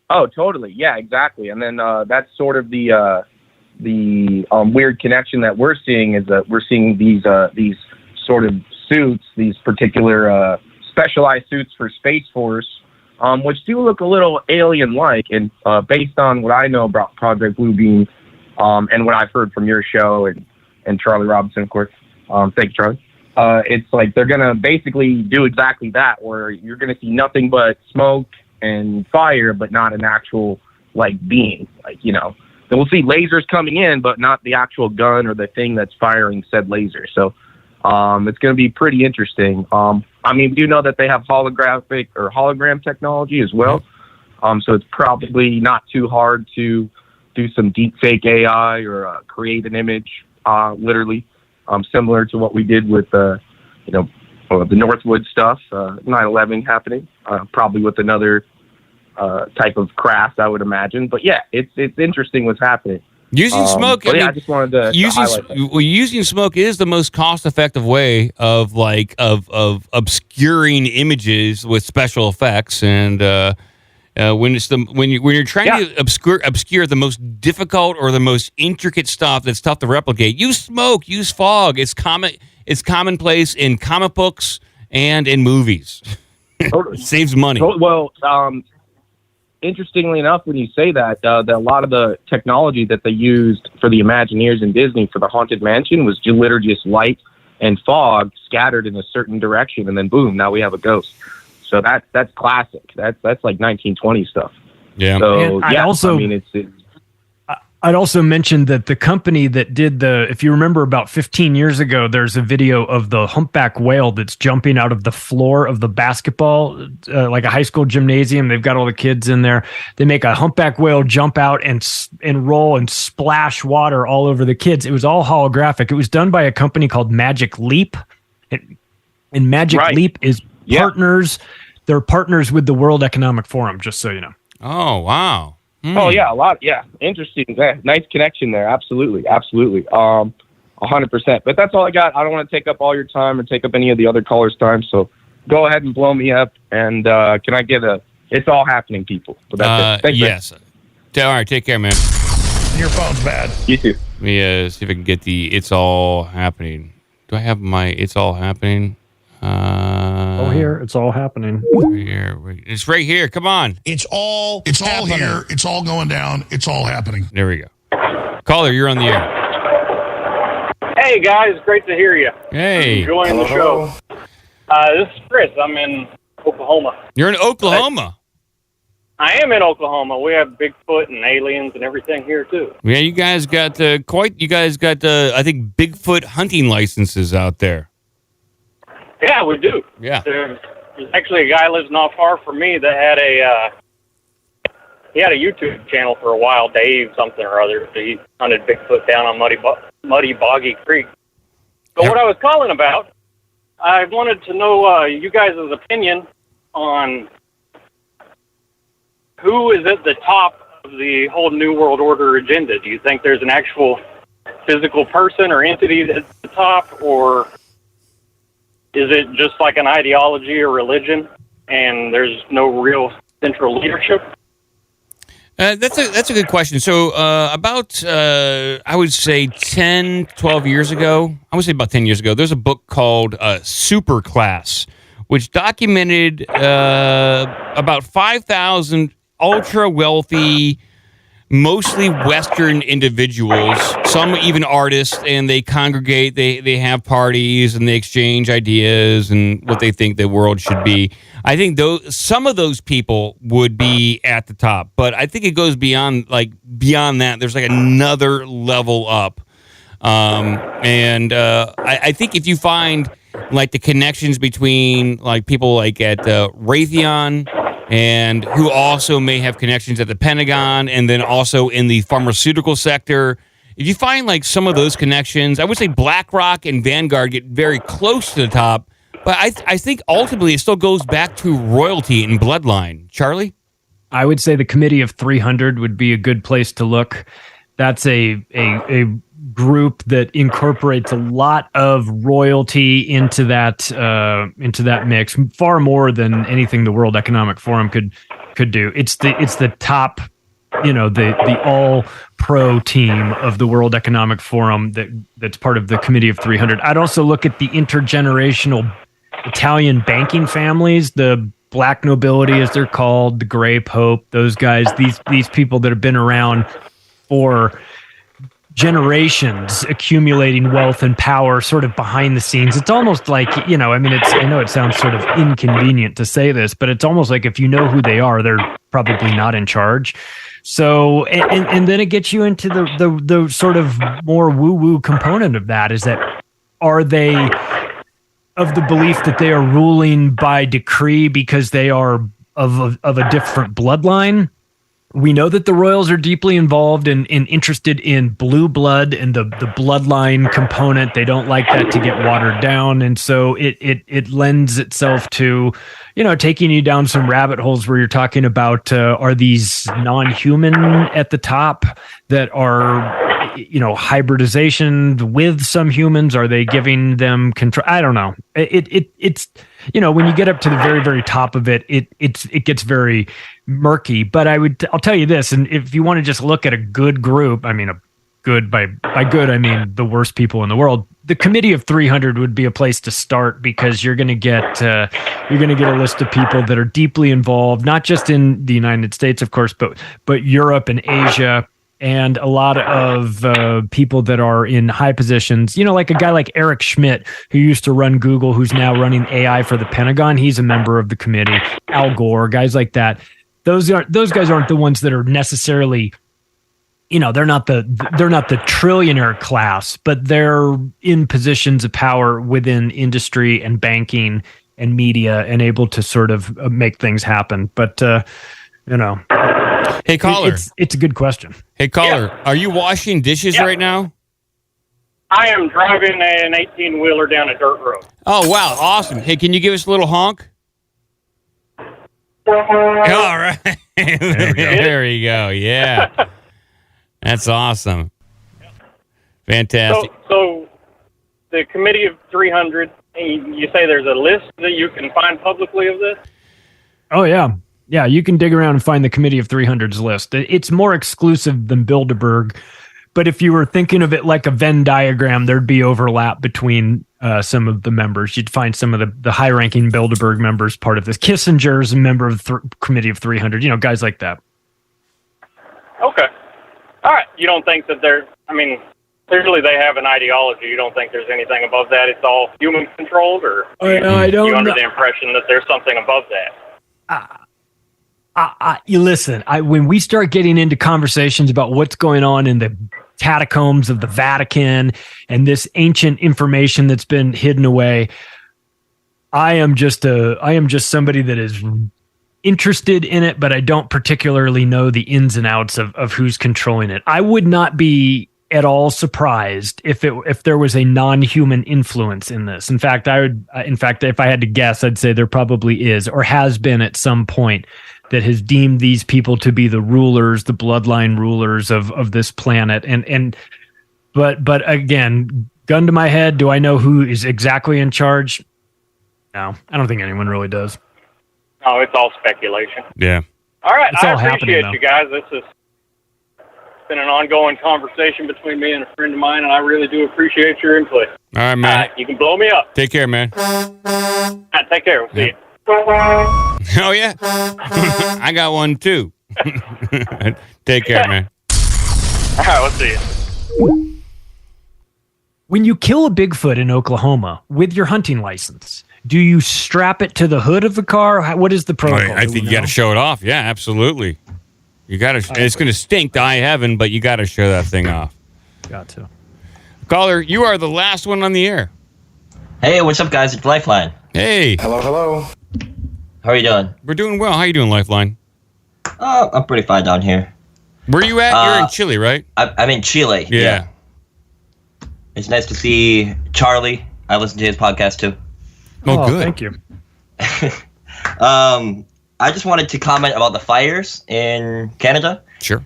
Oh, totally. Yeah, exactly. And then that's sort of the weird connection that we're seeing, is that we're seeing these sort of suits, these particular specialized suits for Space Force, which do look a little alien-like, and based on what I know about Project Bluebeam, and what I've heard from your show and Charlie Robinson, of course. Thank you, Charlie. It's like they're going to basically do exactly that, where you're going to see nothing but smoke and fire, but not an actual, like, beam. Like, then we'll see lasers coming in, but not the actual gun or the thing that's firing said laser. So it's going to be pretty interesting. I I mean, we do know that they have holographic or hologram technology as well. So it's probably not too hard to do some deep fake AI or create an image, literally, similar to what we did with, the Northwood stuff, 9/11 happening, probably with another type of craft, I would imagine. But yeah, it's interesting what's happening. Using smoke, I just wanted to highlight that. Using smoke is the most cost-effective way of obscuring images with special effects, and when you're trying to obscure the most difficult or the most intricate stuff that's tough to replicate, use smoke, use fog. It's commonplace in comic books and in movies. Totally. It saves money. Well, interestingly enough, when you say that, a lot of the technology that they used for the Imagineers in Disney for the Haunted Mansion was literally just light and fog scattered in a certain direction, and then boom, now we have a ghost. So that's classic. That's like 1920 stuff. Yeah. So I'd also mention that the company that did if you remember about 15 years ago, there's a video of the humpback whale that's jumping out of the floor of the basketball, like a high school gymnasium. They've got all the kids in there. They make a humpback whale jump out and roll and splash water all over the kids. It was all holographic. It was done by a company called Magic Leap. And Magic Leap is partners. They're partners with the World Economic Forum, just so you know. Oh, wow. Oh yeah, a lot. Yeah, interesting. Yeah, nice connection there. Absolutely. 100%. But that's all I got. I don't want to take up all your time or take up any of the other callers' time. So go ahead and blow me up. And can I get it's all happening, people? But that's it. Thanks, yes. All right. Take care, man. Your phone's bad. You too. Let me see if I can get the "It's All Happening." Do I have my "It's All Happening"? Here, it's all happening. It's right here. Come on. It's all here. It's all going down. It's all happening. There we go. Caller, you're on the air. Hey guys, great to hear you. Hey. Enjoying the show. This is Chris. I'm in Oklahoma. You're in Oklahoma? I am in Oklahoma. We have Bigfoot and aliens and everything here too. Yeah, you guys got I think Bigfoot hunting licenses out there. Yeah, we do. Yeah. There's actually a guy lives not far from me that had he had a YouTube channel for a while, Dave something or other. So he hunted Bigfoot down on Muddy Boggy Creek. But what I was calling about, I wanted to know you guys' opinion on who is at the top of the whole New World Order agenda. Do you think there's an actual physical person or entity that's at the top, or is it just like an ideology or religion, and there's no real central leadership? That's a good question. So about, I would say 10, 12 years ago, about 10 years ago, there's a book called Superclass, which documented about 5,000 ultra-wealthy, mostly Western individuals, some even artists, and they congregate, they have parties, and they exchange ideas and what they think the world should be. I think some of those people would be at the top, but I think it goes beyond that. There's like another level up. I think if you find like the connections between like people like at Raytheon, and who also may have connections at the Pentagon and then also in the pharmaceutical sector. If you find like some of those connections, I would say BlackRock and Vanguard get very close to the top, but I think ultimately it still goes back to royalty and bloodline. Charlie? I would say the Committee of 300 would be a good place to look. That's a group that incorporates a lot of royalty into that mix, far more than anything the World Economic Forum could do. It's the top, the all pro team of the World Economic Forum that's part of the Committee of 300. I'd also look at the intergenerational Italian banking families, the Black nobility as they're called, the Grey Pope, those guys, these people that have been around for generations accumulating wealth and power sort of behind the scenes. It's almost like, I know it sounds sort of inconvenient to say this, but it's almost like if you know who they are, they're probably not in charge. So, and then it gets you into the sort of more woo-woo component of that, is that are they of the belief that they are ruling by decree because they are of a different bloodline. We know that the royals are deeply involved and interested in blue blood and the bloodline component. They don't like that to get watered down. And so it lends itself to, taking you down some rabbit holes where you're talking about, are these non-human at the top that are, hybridization with some humans? Are they giving them control? I don't know. It's, when you get up to the very, very top of it, it gets very murky. But I'll tell you this, and if you want to just look at a good group, I mean, by good, I mean the worst people in the world. The Committee of 300 would be a place to start, because you're going to get a list of people that are deeply involved, not just in the United States, of course, but Europe and Asia, and a lot of people that are in high positions. Like a guy like Eric Schmidt, who used to run Google, who's now running AI for the Pentagon. He's a member of the committee. Al Gore, guys like that. Those guys aren't the ones that are necessarily, they're not the trillionaire class, but they're in positions of power within industry and banking and media and able to sort of make things happen. But hey, caller, it's a good question. Hey, caller, Are you washing dishes right now? I am driving an 18-wheeler down a dirt road. Oh, wow. Awesome. Hey, can you give us a little honk? All right. There you go. Yeah. That's awesome. Fantastic. So the Committee of 300, you say there's a list that you can find publicly of this? Oh, yeah. Yeah, you can dig around and find the Committee of 300's list. It's more exclusive than Bilderberg, but if you were thinking of it like a Venn diagram, there'd be overlap between some of the members. You'd find some of the high-ranking Bilderberg members part of this. Kissinger's a member of the Committee of 300, guys like that. Okay. All right. You don't think that clearly they have an ideology. You don't think there's anything above that? It's all human-controlled, or I don't you under know. the impression that there's something above that? You listen, when we start getting into conversations about what's going on in the catacombs of the Vatican and this ancient information that's been hidden away, I am just somebody that is interested in it, but I don't particularly know the ins and outs of who's controlling it. I would not be at all surprised if there was a non-human influence in this. In fact, if I had to guess, I'd say there probably is, or has been at some point, that has deemed these people to be the rulers, the bloodline rulers of this planet. But again, gun to my head, do I know who is exactly in charge? No, I don't think anyone really does. No, it's all speculation. Yeah. All right, It's all I happening, appreciate though. you guys. This has been an ongoing conversation between me and a friend of mine, and I really do appreciate your input. All right, man. All right, you can blow me up. Take care, man. All right, take care. We'll see you. Oh, yeah. I got one, too. Take care, man. All right, we'll see you. When you kill a Bigfoot in Oklahoma with your hunting license, do you strap it to the hood of the car? What is the protocol? I think you got to show it off. Yeah, absolutely. You got to. It's going to stink to high heaven, but you got to show that thing off. Got to. Caller, you are the last one on the air. Hey, what's up, guys? It's Lifeline. Hey. Hello. How are you doing? We're doing well. How you doing, Lifeline? I'm pretty fine down here. Where you at? You're in Chile, right? I'm in Chile. Yeah. It's nice to see Charlie. I listen to his podcast too. Oh, good. Thank you. I just wanted to comment about the fires in Canada. Sure.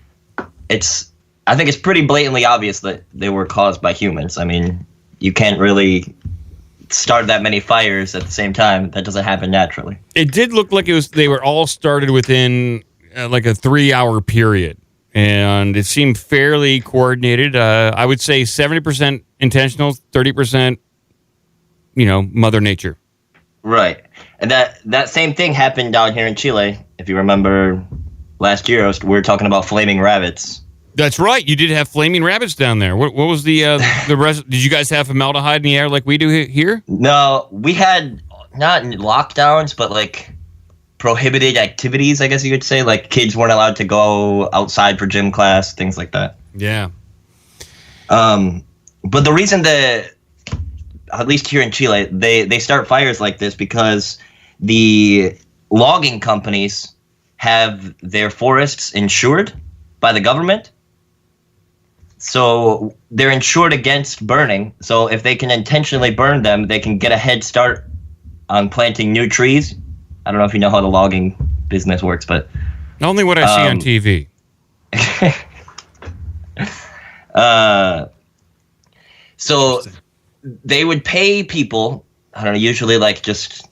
I think it's pretty blatantly obvious that they were caused by humans. I mean, you can't really start that many fires at the same time. That doesn't happen naturally. It did look like they were all started within like a 3-hour period, and it seemed fairly coordinated. I would say 70% intentional, 30%, Mother Nature. Right. And that same thing happened down here in Chile. If you remember last year, we were talking about flaming rabbits. That's right. You did have flaming rabbits down there. What was the rest? Did you guys have formaldehyde in the air like we do here? No, we had not lockdowns, but like prohibited activities, I guess you could say. Like kids weren't allowed to go outside for gym class, things like that. Yeah. But the reason that at least here in Chile, they start fires like this because the logging companies have their forests insured by the government. So they're insured against burning. So if they can intentionally burn them, they can get a head start on planting new trees. I don't know if you know how the logging business works, but only what I see on TV. So they would pay people, I don't know, usually like just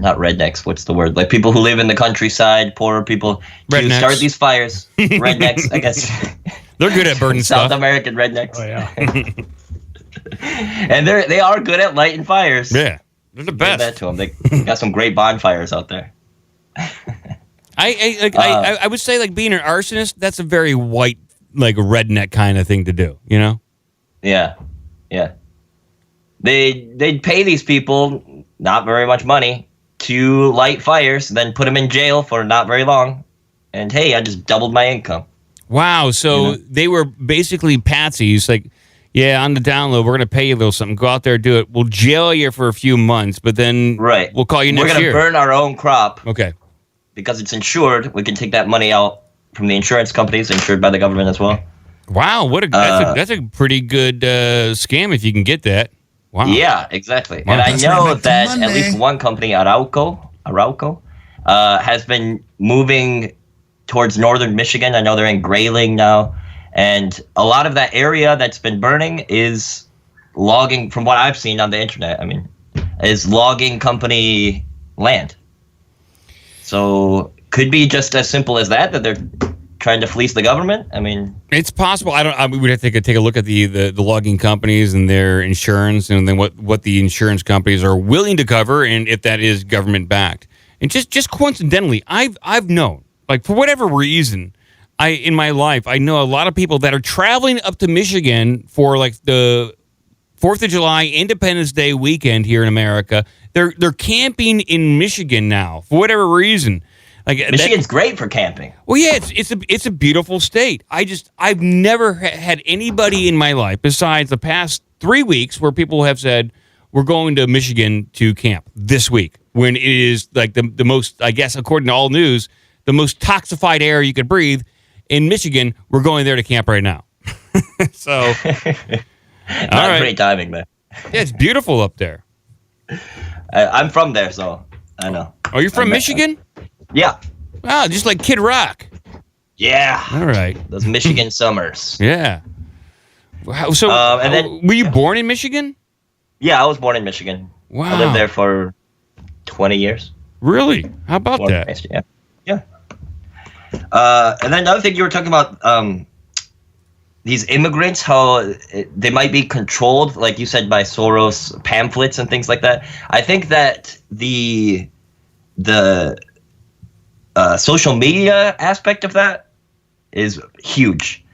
not rednecks, what's the word? Like people who live in the countryside, poorer people, to start these fires. Rednecks, I guess. They're good at burning South stuff. American rednecks. Oh, yeah. And they are good at lighting fires. Yeah, they're the best. Give that to them. They got some great bonfires out there. I would say like being an arsonist, that's a very white, like redneck kind of thing to do, you know? Yeah. They'd pay these people not very much money to light fires, then put them in jail for not very long. And hey, I just doubled my income. Wow. So they were basically patsies. Like, yeah, on the download, we're going to pay you a little something. Go out there, do it. We'll jail you for a few months, but then we'll call you next year. We're going to burn our own crop. Okay. Because it's insured, we can take that money out from the insurance companies, insured by the government as well. Wow, that's a pretty good scam if you can get that. Wow. Yeah, exactly. Wow. And I know that at least one company, Arauco, has been moving towards northern Michigan. I know they're in Grayling now. And a lot of that area that's been burning is logging, from what I've seen on the internet, is logging company land. So could be just as simple as that they're trying to fleece the government. It's possible. We would have to take a look at the logging companies and their insurance, and then what the insurance companies are willing to cover, and if that is government backed. And just coincidentally, I've known, like, for whatever reason, in my life, I know a lot of people that are traveling up to Michigan for like the 4th of July, Independence Day weekend here in America. They're camping in Michigan now for whatever reason. Like, Michigan's great for camping. Well, yeah, it's a beautiful state. I've never had anybody in my life besides the past 3 weeks where people have said we're going to Michigan to camp this week, when it is like the most, I guess, according to all news, the most toxified air you could breathe in Michigan. We're going there to camp right now. So, Great timing, man. Yeah, it's beautiful up there. I'm from there, so I know. Oh, you're from Michigan? Yeah. Wow, just like Kid Rock. Yeah. All right. Those Michigan summers. Yeah. Wow. So, and then, were you born in Michigan? Yeah, I was born in Michigan. Wow. I lived there for 20 years. Really? How about that? Yeah. And then another thing you were talking about, these immigrants, how they might be controlled, like you said, by Soros pamphlets and things like that. I think that the social media aspect of that is huge.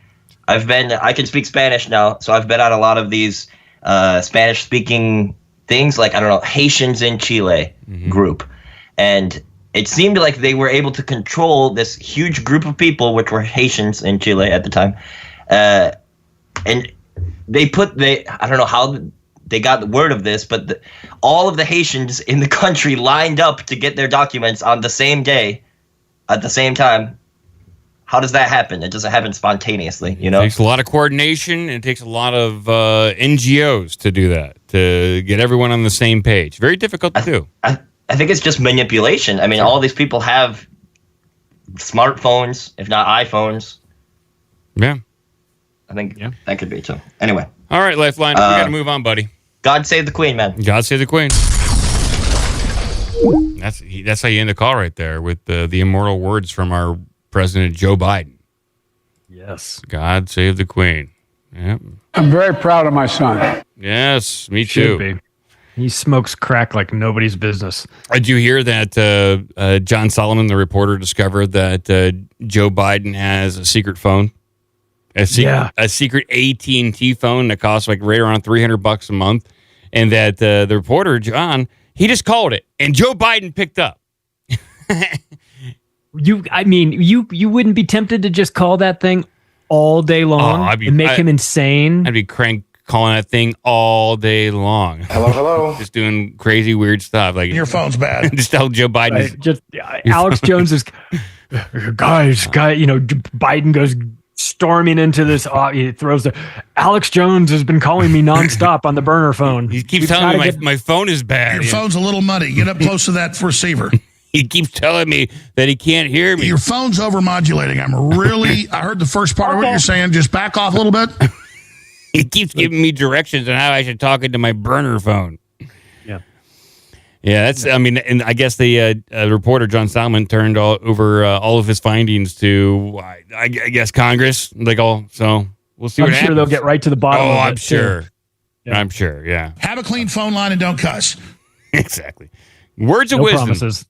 I can speak Spanish now, so I've been on a lot of these Spanish-speaking things, like, I don't know, Haitians in Chile group. And it seemed like they were able to control this huge group of people, which were Haitians in Chile at the time. And I don't know how they got the word of this, but all of the Haitians in the country lined up to get their documents on the same day, at the same time. How does that happen? It doesn't happen spontaneously, you know? It takes a lot of coordination, and it takes a lot of NGOs to do that, to get everyone on the same page. Very difficult to do. I think it's just manipulation. All these people have smartphones, if not iPhones. Yeah. I think that could be too. Anyway. All right, Lifeline. We got to move on, buddy. God save the Queen, man. God save the Queen. That's how you end the call right there, with the immortal words from our President Joe Biden. Yes. God save the Queen. Yep. I'm very proud of my son. Yes, me Should too. be. He smokes crack like nobody's business. Did you hear that John Solomon, the reporter, discovered that Joe Biden has a secret phone? A secret AT&T phone that costs like right around $300 a month, and that the reporter John, he just called it, and Joe Biden picked up. You wouldn't be tempted to just call that thing all day long and make him insane? I'd be crank calling that thing all day long. Hello. Just doing crazy, weird stuff. Like Your phone's bad. Just tell Joe Biden. Right, just Alex Jones is, guys. Biden goes storming into this. He throws Alex Jones has been calling me nonstop on the burner phone. He keeps telling me my phone is bad. Your phone's a little muddy. Get up close to that receiver. He keeps telling me that he can't hear me. Your phone's overmodulating. I heard the first part of what you're saying. Just back off a little bit. He keeps giving me directions on how I should talk into my burner phone. Yeah, that's. I mean, and I guess the reporter John Salmon turned over all of his findings to, I guess, Congress. So we'll see. I'm what sure happens. they'll get right to the bottom. of it, I'm sure. too. I'm sure. Yeah. Have a clean phone line and don't cuss. Exactly. Words of No wisdom. promises.